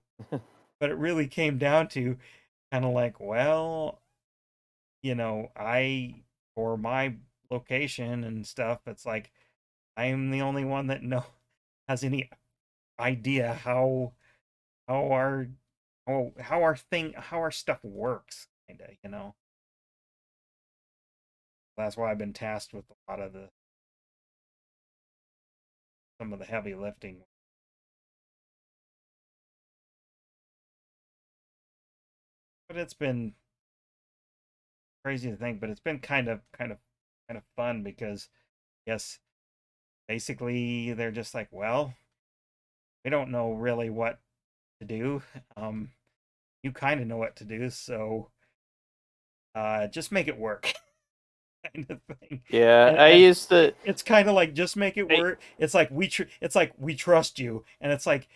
But it really came down to kind of like, well, for my location and stuff, it's like I'm the only one that has any idea how our how our stuff works, kind of. That's why I've been tasked with a lot of some of the heavy lifting. But it's been crazy to think, but it's been kind of fun because yes, basically they're just like, well, we don't know really what to do. You kind of know what to do, so just make it work. Kind of thing. Yeah, I And used to. it's kind of like just make it I, work. It's like we trust you, and it's like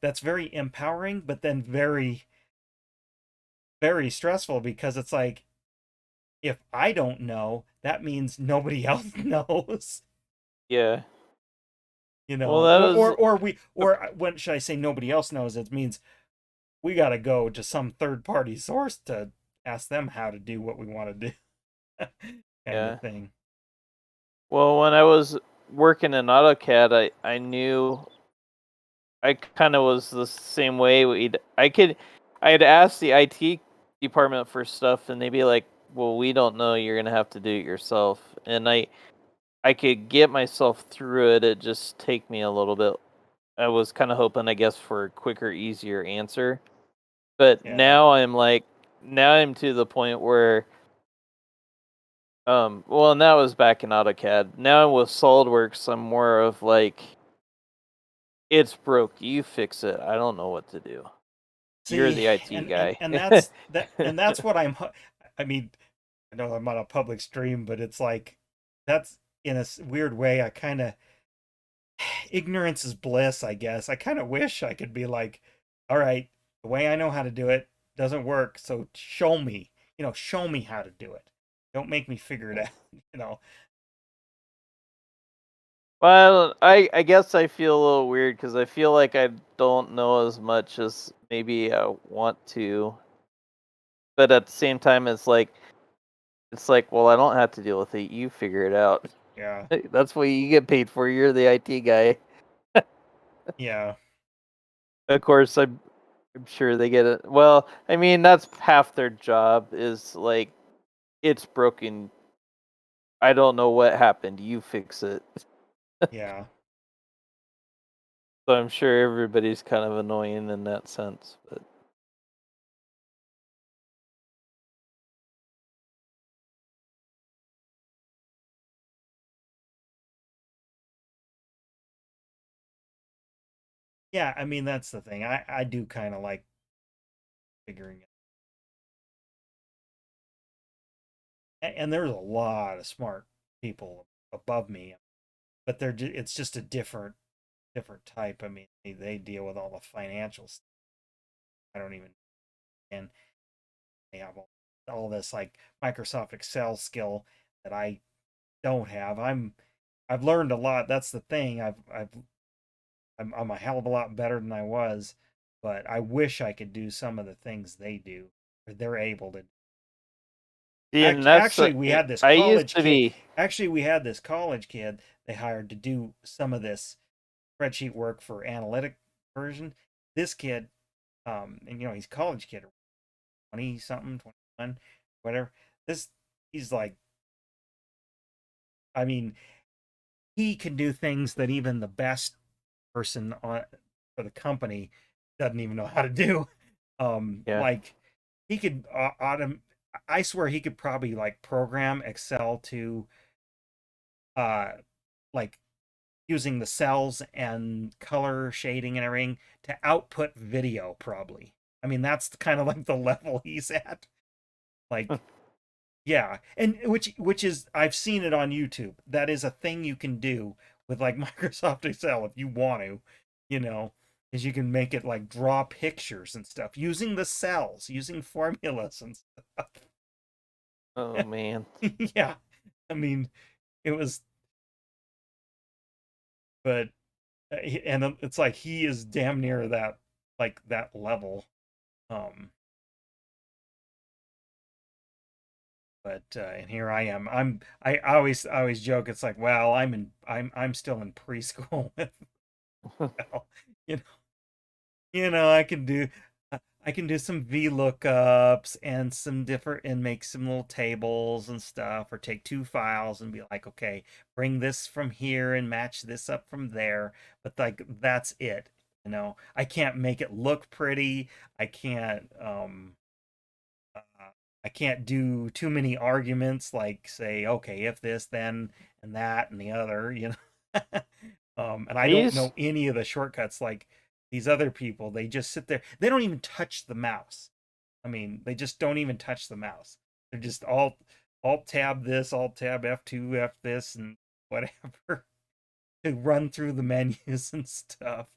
that's very empowering, but then very very stressful because it's like if I don't know, that means nobody else knows. yeah. You Well, know, that was. or when should I say nobody else knows? It means we got to go to some third party source to ask them how to do what we want to do, kind of Yeah. thing. Well, when I was working in AutoCAD, I knew I kind of was the same way. I'd ask the IT department for stuff, and they'd be like, "Well, we don't know. You're gonna have to do it yourself." And I could get myself through it. It just take me a little bit. I was kind of hoping, I guess, for a quicker, easier answer. But Yeah. now I'm to the point where, well, and that was back in AutoCAD. Now with SolidWorks, I'm more of like, it's broke. You fix it. I don't know what to do. You're See, the IT and guy. that's what I mean, I know I'm on a public stream, but it's like that's in a weird way. I kind of ignorance is bliss, I guess. I kind of wish I could be like, all right, the way I know how to do it doesn't work, so show me, show me how to do it. Don't make me figure it out, you know. Well, I guess I feel a little weird because I feel like I don't know as much as maybe I want to. But at the same time, it's like, well, I don't have to deal with it. You figure it out. Yeah. That's what you get paid for. You're the IT guy. Yeah. Of course, I'm sure they get it. Well, I mean, that's half their job is like, it's broken. I don't know what happened. You fix it. Yeah. So I'm sure everybody's kind of annoying in that sense. But Yeah, I mean that's the thing. I do kind of like figuring it. And there's a lot of smart people above me, but it's just a different type. I mean, they deal with all the financial stuff. I don't even and they have all this like Microsoft Excel skill that I don't have. I've learned a lot. That's the thing. I'm a hell of a lot better than I was, but I wish I could do some of the things they do or they're able to. see, and Actually, we had this I used college to kid. be. Actually, we had this college kid they hired to do some of this spreadsheet work for analytic version. This kid, and he's a college kid, 20 something, 21, whatever. This he's like, I mean, he can do things that even the best person for the company doesn't even know how to do. Yeah. Like he could I swear he could probably like program Excel to uh like using the cells and color shading and everything to output video probably. I mean that's kind of like the level he's at. Like yeah, and which is I've seen it on YouTube. That is a thing you can do with like Microsoft Excel if you want to, you know, is you can make it like draw pictures and stuff using the cells, using formulas and stuff. Oh man. Yeah, I mean, it was, but and it's like he is damn near that like that level. Um, but and here I am. I always joke. It's like, well, I'm still in preschool. Well, you know, I can do I can do some VLOOKUPs and some different and make some little tables and stuff, or take two files and be like, okay, bring this from here and match this up from there. But like that's it. I can't make it look pretty. I can't uh, I can't do too many arguments like say, okay, if this, then and that and the other. And I I don't know used any of the shortcuts like these other people. They just sit there. They don't even touch the mouse. I mean, they just don't even touch the mouse. They're just alt tab this, alt tab F2, F this, and whatever to run through the menus and stuff.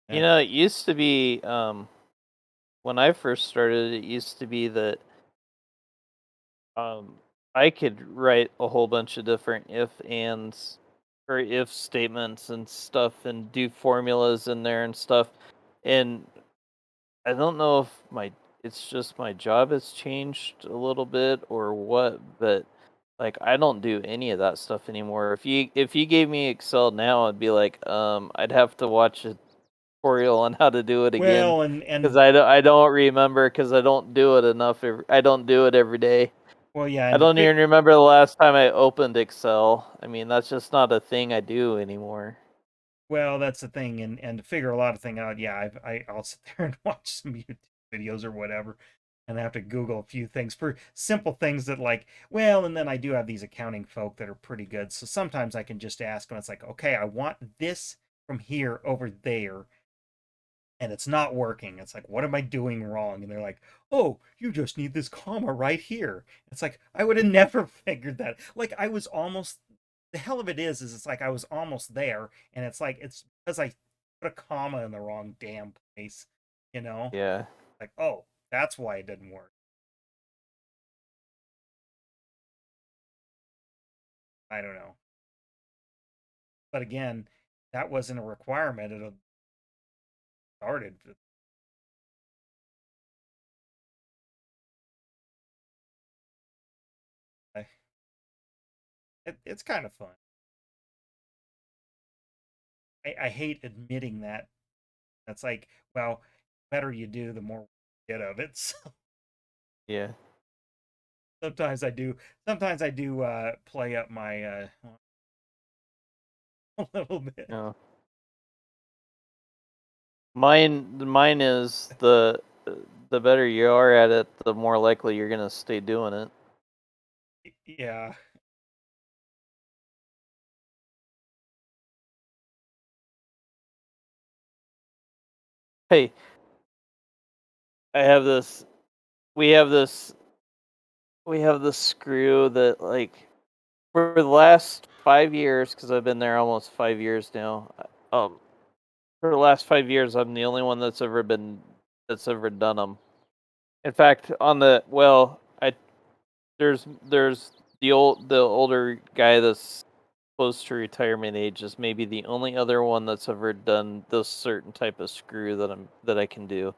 You Yeah. know, it used to be when I first started, it used to be that um I could write a whole bunch of different if ands or if statements and stuff and do formulas in there and stuff. And I don't know if my it's just my job has changed a little bit or what, but like I don't do any of that stuff anymore. If you gave me Excel now, I'd be like, I'd have to watch a tutorial on how to do it again Well, because and I don't remember because I don't do it enough. I don't do it every day. well, yeah, I and to don't pick even remember the last time I opened Excel. I mean, that's just not a thing I do anymore. Well, that's the thing, and to figure a lot of things out, yeah, I'll sit there and watch some YouTube videos or whatever, and I have to Google a few things for simple things that like, well, and then I do have these accounting folk that are pretty good, so sometimes I can just ask them. It's like, okay, I want this from here over there, and it's not working. It's like, what am I doing wrong? And they're like, oh, you just need this comma right here. It's like I would have never figured that. Like I was almost the hell of it is it's like I was almost there, and it's like it's because I put a comma in the wrong damn place, you know? Yeah. Like, oh, that's why it didn't work. I don't know. But again, that wasn't a requirement. It started. It's kind of fun. I hate admitting that. That's like, well, better you do, the more you get of it. So Yeah. sometimes I do. Sometimes I do play up my a little bit. No. Mine is the better you are at it, the more likely you're gonna stay doing it. Yeah. Hey, I have this. We have this. We have this screw that like for the last 5 years, because I've been there almost 5 years now. For the last 5 years, I'm the only one that's ever done them. In fact, on the well, I there's the older guy that's close to retirement age is maybe the only other one that's ever done this certain type of screw that I can do.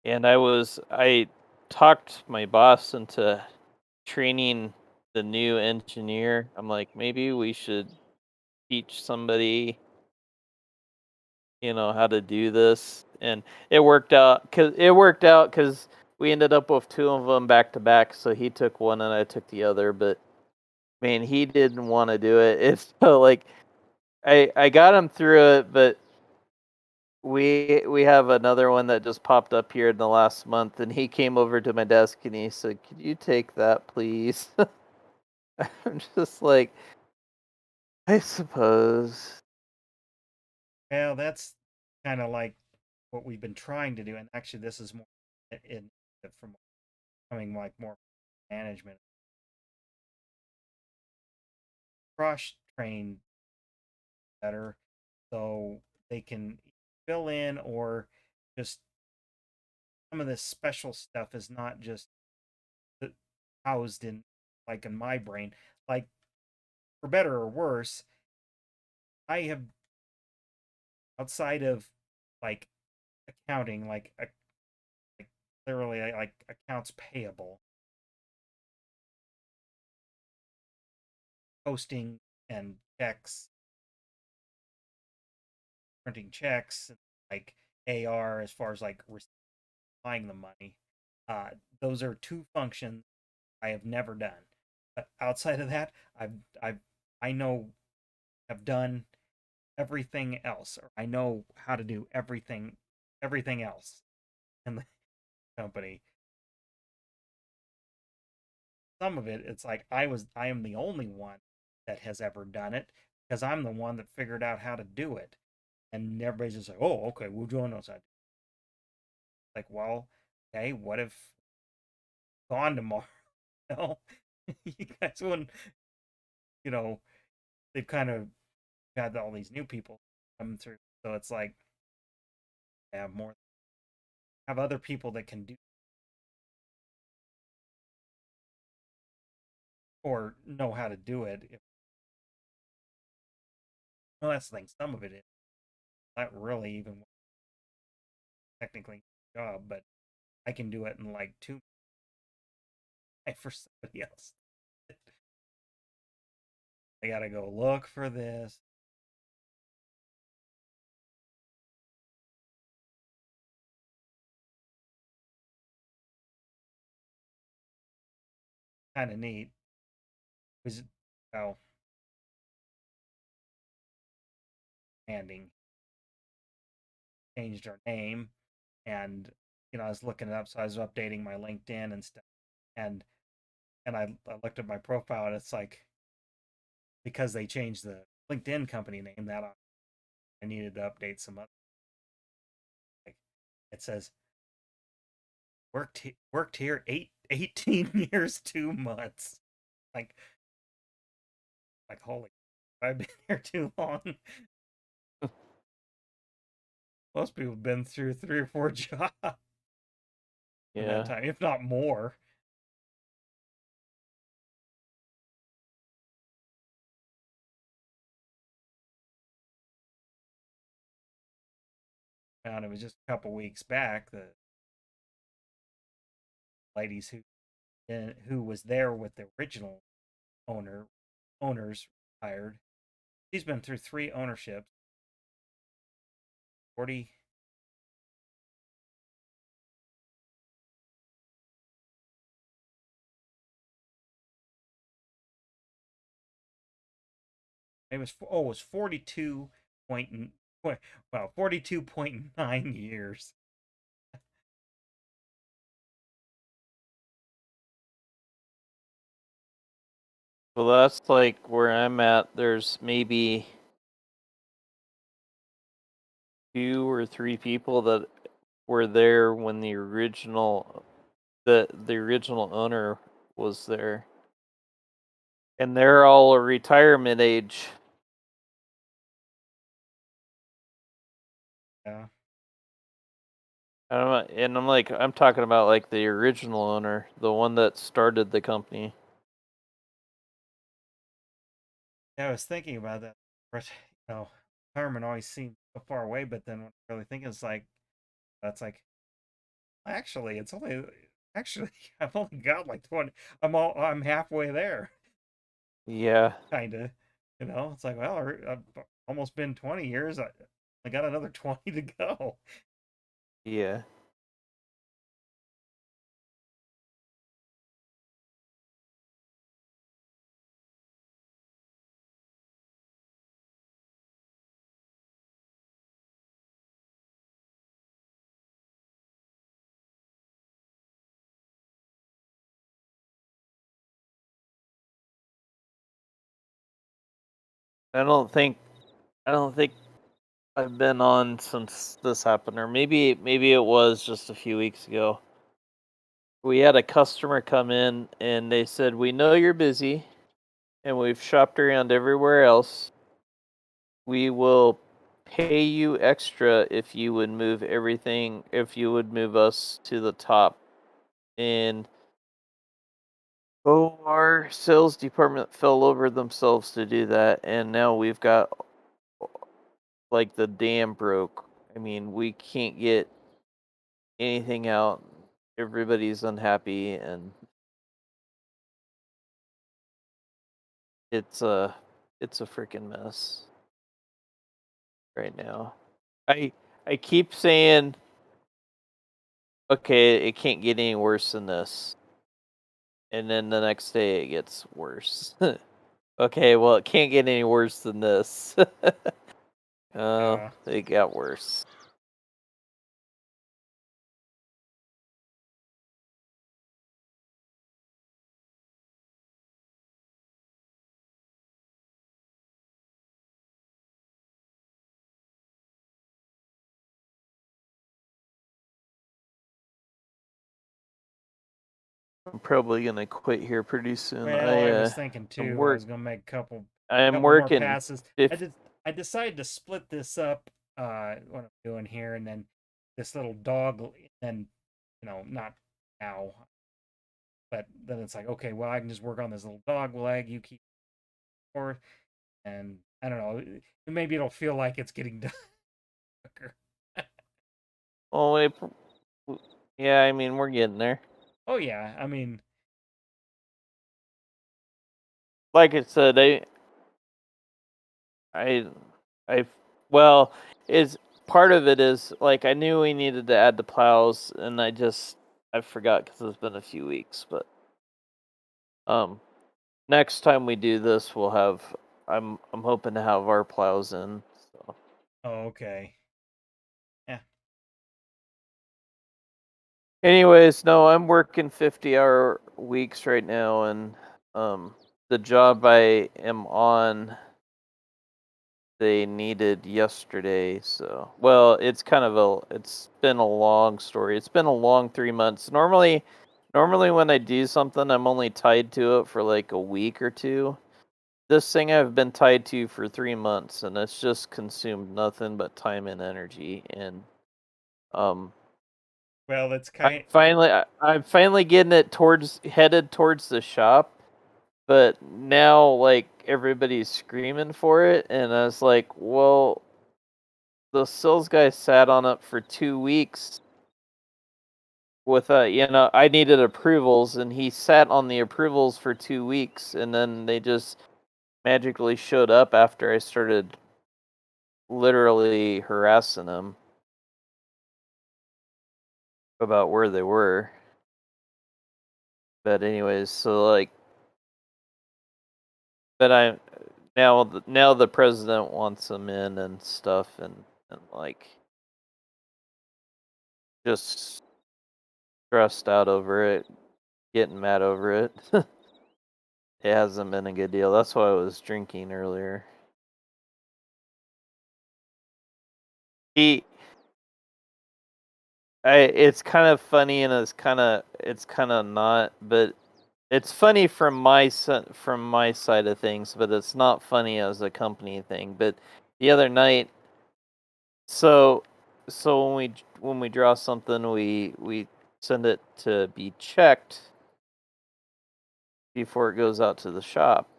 And I talked my boss into training the new engineer. I'm like, maybe we should teach somebody, how to do this. And it worked out cuz we ended up with two of them back to back, so he took one and I took the other, but man, he didn't want to do it. It's so like I got him through it, but we have another one that just popped up here in the last month, and he came over to my desk and he said, "Could you take that, please?" I'm just like, I suppose. Well, that's kind of like what we've been trying to do, and actually, this is more in from coming like more management cross train better, so they can fill in or just some of this special stuff is not just housed in like in my brain. Like for better or worse, I have outside of like accounting, like literally like accounts payable, posting and checks, printing checks, like AR as far as like buying the money. Uh, those are two functions I have never done. But outside of that, I've I know have done everything else, or I know how to do everything else in the company. Some of it, it's like I am the only one that has ever done it because I'm the one that figured out how to do it, and everybody's just like, oh, okay, we'll join us. Like, well, okay, what if gone tomorrow? No, you guys wouldn't, you know, they've kind of got all these new people coming through, so it's like have more, have other people that can do or know how to do it. Well, that's the thing. Some of it is not really even technically a job, but I can do it in like 2 for somebody else. I gotta go look for this. Kind of neat. Was well, Landing changed her name, and I was looking it up, so I was updating my LinkedIn and stuff, and I looked at my profile, and it's like because they changed the LinkedIn company name, that I needed to update some other. Like it says worked here 18 years 2 months. Like holy, I've been here too long. Most people have been through 3 or 4 jobs in that Yeah. time, if not more. And it was just a couple weeks back, the ladies who was there with the original owners retired. She's been through 3 ownerships, 40. It was 42 point, well, 42.9 years. Well, that's like where I'm at. There's maybe 2 or 3 people that were there when the original owner was there, and they're all a retirement age. Yeah. I'm talking about like the original owner, the one that started the company. Yeah, I was thinking about that. But, retirement always seems so far away, but then when I really think it's like, that's like, actually, it's only, actually, I've only got like 20. I'm halfway there, Yeah. kind of. It's like, well, I've almost been 20 years. I got another 20 to go. Yeah. I don't think I don't think I've been on since this happened, or maybe it was just a few weeks ago. We had a customer come in and they said, "We know you're busy and we've shopped around everywhere else. We will pay you extra if you would move us to the top." And our sales department fell over themselves to do that, and now we've got like the dam broke. I mean, we can't get anything out. Everybody's unhappy, and it's a freaking mess right now. I keep saying, okay, it can't get any worse than this, and then the next day it gets worse. Okay, well, it can't get any worse than this. Oh, it got worse. I'm probably gonna quit here pretty soon. Well, I was thinking too. I was gonna make a couple I'm more working. passes. I decided to split this up. What I'm doing here, and then this little dog, and not now, but then it's like, okay, well, I can just work on this little dog leg. You keep forth, and I don't know. Maybe it'll feel like it's getting done quicker. Oh, wait. Yeah, I mean, we're getting there. Oh yeah, I mean, like I said, well, is part of it is like I knew we needed to add the plows, and I forgot because it's been a few weeks. But next time we do this, we'll have. I'm hoping to have our plows in. So. Oh, okay. Yeah. Anyways, no, I'm working 50-hour weeks right now, and the job I am on, they needed yesterday. So, well, it's been a long story. It's been a long 3 months. Normally when I do something, I'm only tied to it for like a week or two. This thing I've been tied to for 3 months, and it's just consumed nothing but time and energy. And well, it's I'm finally getting it headed towards the shop, but now like everybody's screaming for it, and I was like, well, the sales guy sat on it for 2 weeks with I needed approvals, and he sat on the approvals for 2 weeks, and then they just magically showed up after I started literally harassing him about where they were. But anyways, so like, but now the president wants them in and stuff, and like just stressed out over it, getting mad over it. It hasn't been a good deal. That's why I was drinking earlier. It's kind of funny, and it's kind of not, but it's funny from my side of things, but it's not funny as a company thing. But the other night, so when we draw something, we send it to be checked before it goes out to the shop,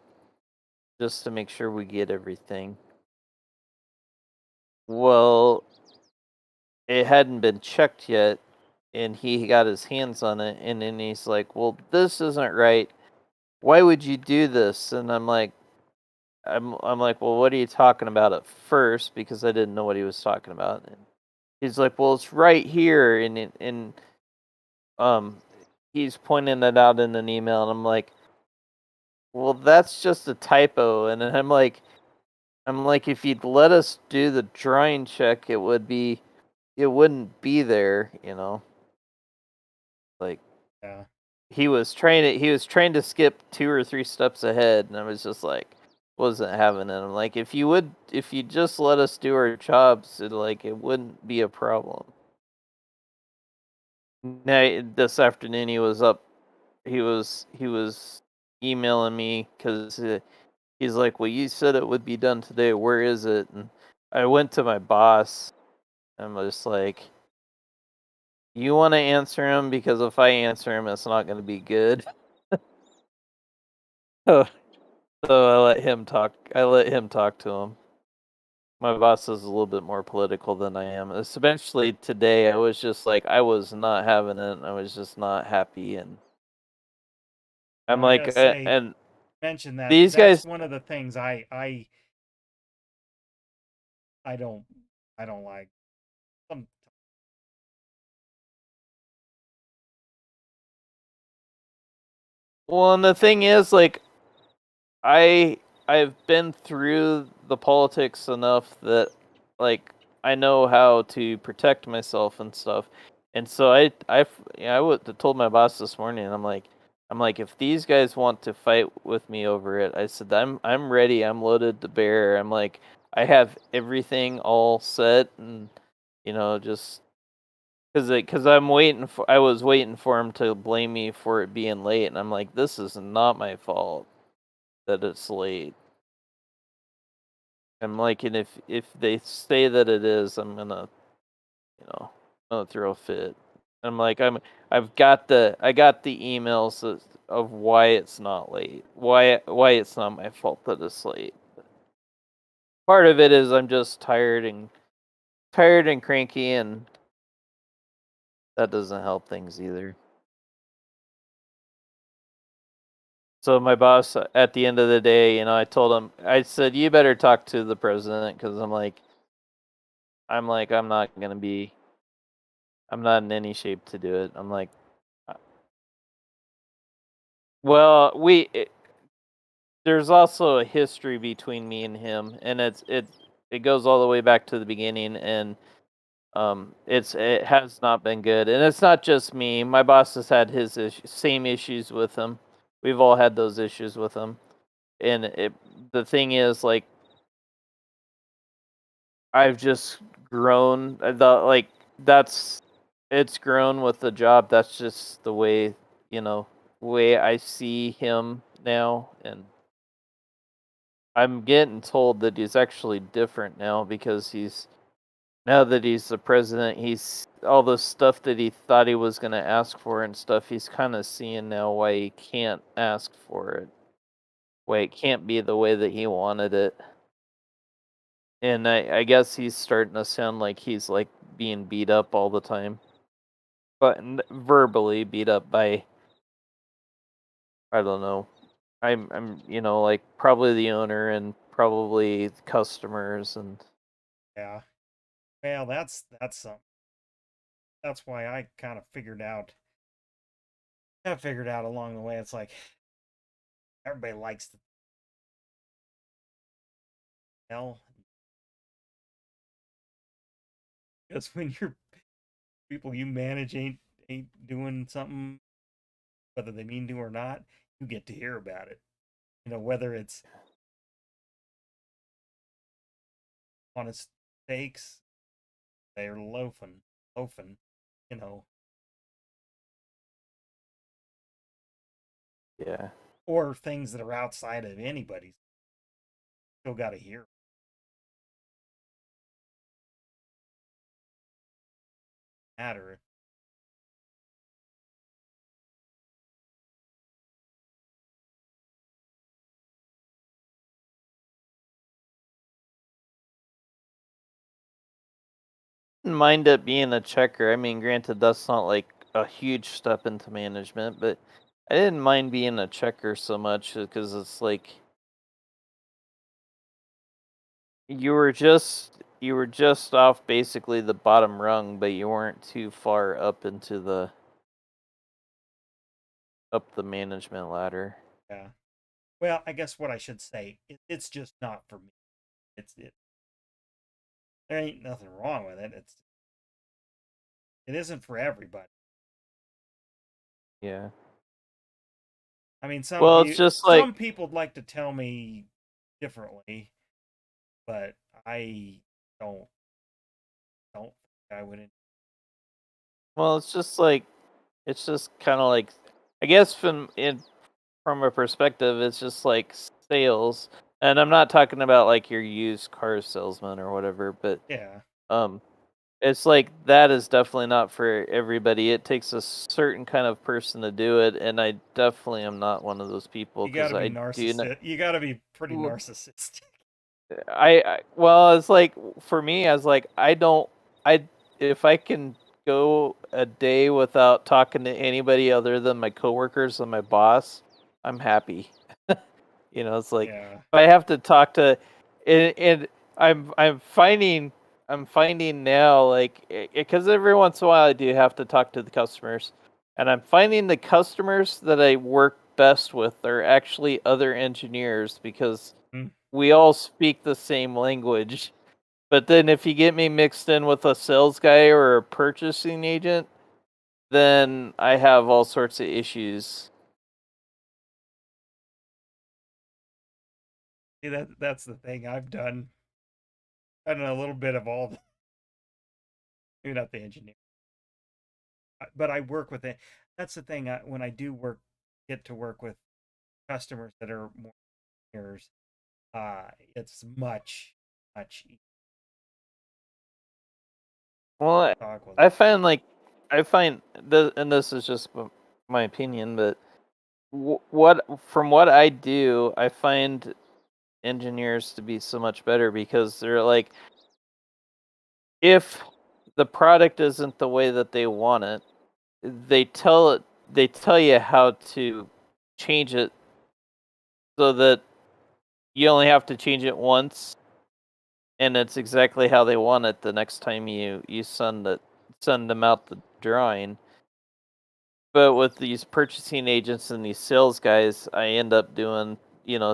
just to make sure we get everything. Well, it hadn't been checked yet, and he got his hands on it, and then he's like, "Well, this isn't right. Why would you do this?" And I'm like, "Well, what are you talking about at first?" Because I didn't know what he was talking about. And he's like, "Well, it's right here," and he's pointing it out in an email, and I'm like, "Well, that's just a typo." And I'm like, if you'd let us do the drawing check, it wouldn't be there, Like, yeah. he was trying to skip 2 or 3 steps ahead, and I was just like, wasn't having it. I'm like, if you just let us do our jobs, it wouldn't be a problem. Now, this afternoon he was up. He was emailing me because he's like, "Well, you said it would be done today. Where is it?" And I went to my boss. I'm just like, "You want to answer him, because if I answer him, it's not going to be good." So I let him talk. To him. my boss is a little bit more political than I am. Especially today, I was just like, I was not having it. And I was just not happy, and I'm I like, gotta say, and mention that these that's guys. one of the things I don't like. Some Well, and the thing is, like, I've been through the politics enough that, like, I know how to protect myself and stuff. And so I told my boss this morning. I'm like, if these guys want to fight with me over it, I said I'm ready. I'm loaded to bear. I'm like, I have everything all set, and just because I was waiting for him to blame me for it being late, and I'm like, this is not my fault that it's late. I'm like, and if they say that it is, I'm gonna, throw a fit. I'm like, I got the emails of why it's not late, why it's not my fault that it's late. Part of it is I'm just tired and cranky, and that doesn't help things either. So my boss, at the end of the day, I told him, I said, you better talk to the president, because I'm not gonna be, I'm not in any shape to do it. I'm like, well, there's also a history between me and him, and it goes all the way back to the beginning, and it has not been good, and it's not just me. My boss has had his same issues with him. We've all had those issues with him, and the thing is, like, I've just grown. That's it's grown with the job. That's just the way, way I see him now, and I'm getting told that he's actually different now, because now that he's the president, he's all the stuff that he thought he was going to ask for and stuff. He's kind of seeing now why he can't ask for it, why it can't be the way that he wanted it. And I guess he's starting to sound like he's like being beat up all the time, but verbally beat up by, I don't know. I'm like, probably the owner and probably customers, and yeah. Well, that's something. That's why I kind of figured out along the way. It's like everybody likes to tell, because when your people you manage ain't doing something, whether they mean to or not, you get to hear about it. Whether it's honest mistakes, they're loafing, you know, yeah. or things that are outside of anybody's. Still got to hear. Matter. Didn't mind it being a checker. I mean, granted, that's not like a huge step into management, but I didn't mind being a checker so much, because it's like you were just off basically the bottom rung, but you weren't too far up into the management ladder. Yeah. Well, I guess what I should say, it's just not for me. It. There ain't nothing wrong with it. It isn't for everybody. Yeah. I mean, Well, it's just like, some people'd like to tell me differently, but I don't think I would. well, it's just kind of like, I guess from a perspective, it's just like sales. And I'm not talking about like your used car salesman or whatever, but Yeah, um it's like, that is definitely not for everybody. It takes a certain kind of person to do it, and I definitely am not one of those people, you got because to be I do not. narcissist. You got to be pretty narcissistic. well, it's like for me, I was like, if I can go a day without talking to anybody other than my coworkers and my boss, I'm happy. It's like Yeah. if I have to talk to, and I'm finding now, like, because every once in a while I do have to talk to the customers, and I'm finding the customers that I work best with are actually other engineers because Mm. we all speak the same language. But then if you get me mixed in with a sales guy or a purchasing agent, then I have all sorts of issues. See, that's the thing. I've done a little bit of all. Maybe not the engineer, but I work with it. That's the thing. When I do get to work with customers that are more engineers, it's much easier Well, to talk with. I find like I find the and this is just my opinion, but what from what I do, I find engineers to be so much better because they're like, if the product isn't the way that they want it, they tell you how to change it so that you only have to change it once and it's exactly how they want it the next time you send them out the drawing. But with these purchasing agents and these sales guys, I end up doing,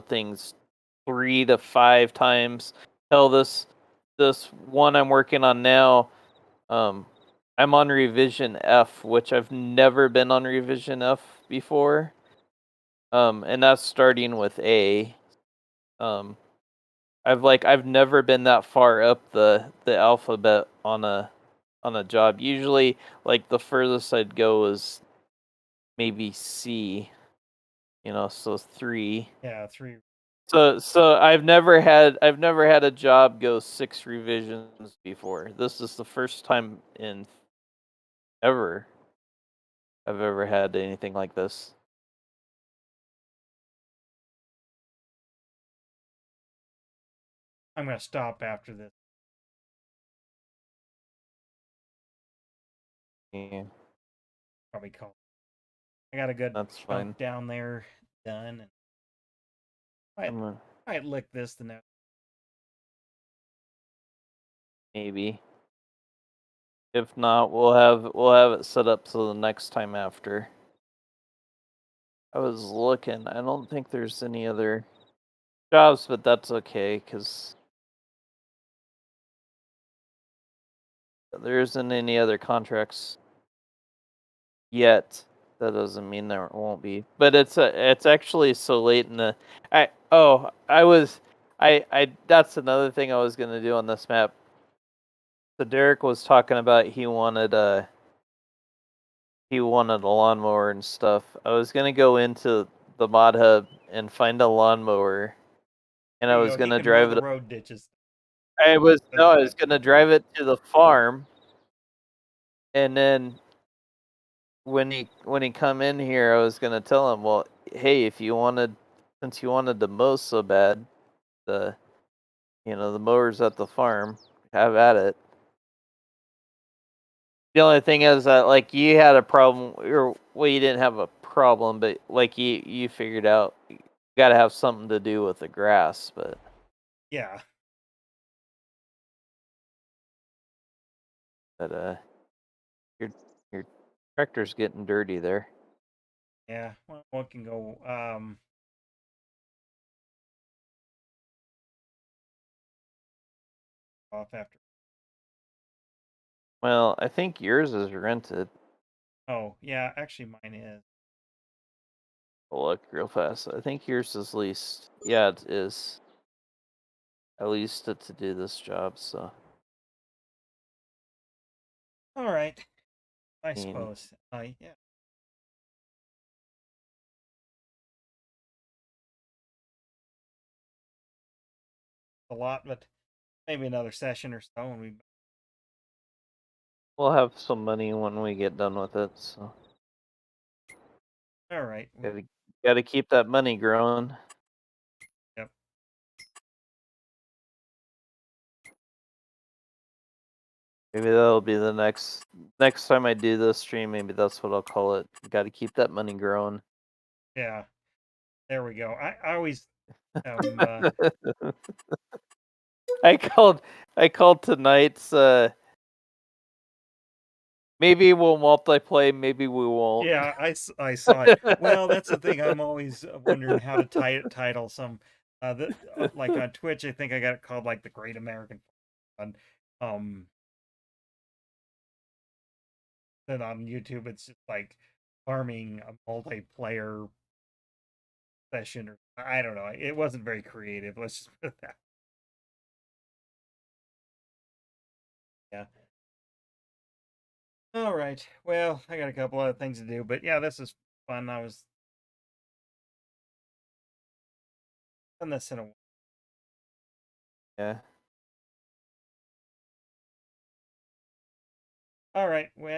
things 3 to 5 times. Hell, this one I'm working on now, um I'm on revision F, which I've never been on revision F before. And that's starting with A. Um I've never been that far up the alphabet on a job. Usually, like, the furthest I'd go is maybe C, so 3. Yeah, 3. So I've never had a job go 6 revisions before. This is the first time in ever I've ever had anything like this. I'm gonna stop after this. Yeah, Probably call. I got a good that's chunk fine. down there done, and I I'm gonna, might lick this the next. maybe. If not, we'll have it set up so the next time after. I was looking. I don't think there's any other jobs, but that's okay because there isn't any other contracts yet. That doesn't mean there won't be. But it's actually so late in the. I that's another thing I was gonna do on this map. So Derek was talking about he wanted a lawnmower and stuff. I was gonna go into the mod hub and find a lawnmower, and I There you was go. He gonna can mow drive the it. road ditches. I was Does no, I was that. gonna drive it to the farm, and then when he come in here, I was gonna tell him, well, hey, since you wanted to mow so bad, the the mower's at the farm, have at it. The only thing is that, like, you had a problem, or well, you didn't have a problem, but like you figured out you got to have something to do with the grass, Yeah. but your your tractor's getting dirty there. Yeah. Well, one can go. Off after. Well, I think yours is rented. Oh, yeah. Actually, mine is. I'll look real fast. I think yours is leased. Yeah, it is. I leased it to do this job, so. All right. I And, suppose. Yeah. A lot, but maybe another session or so, and we. we'll have some money when we get done with it, so. All right. Gotta keep that money growing. Yep. Maybe that'll be the next time I do this stream. Maybe that's what I'll call it. Got to keep that money growing. Yeah, there we go. I always I called tonight's. Maybe we'll multiplay. Maybe we won't. yeah, I saw it. Well, that's the thing. I'm always wondering how to title some. Like on Twitch, I think I got it called like the Great American Fun. Then on YouTube, it's just like farming a multiplayer session, or I don't know. It wasn't very creative. Let's just put that. Yeah. All right. Well, I got a couple other things to do, but yeah, this is fun. I was done this in a while. Yeah. All right. Well.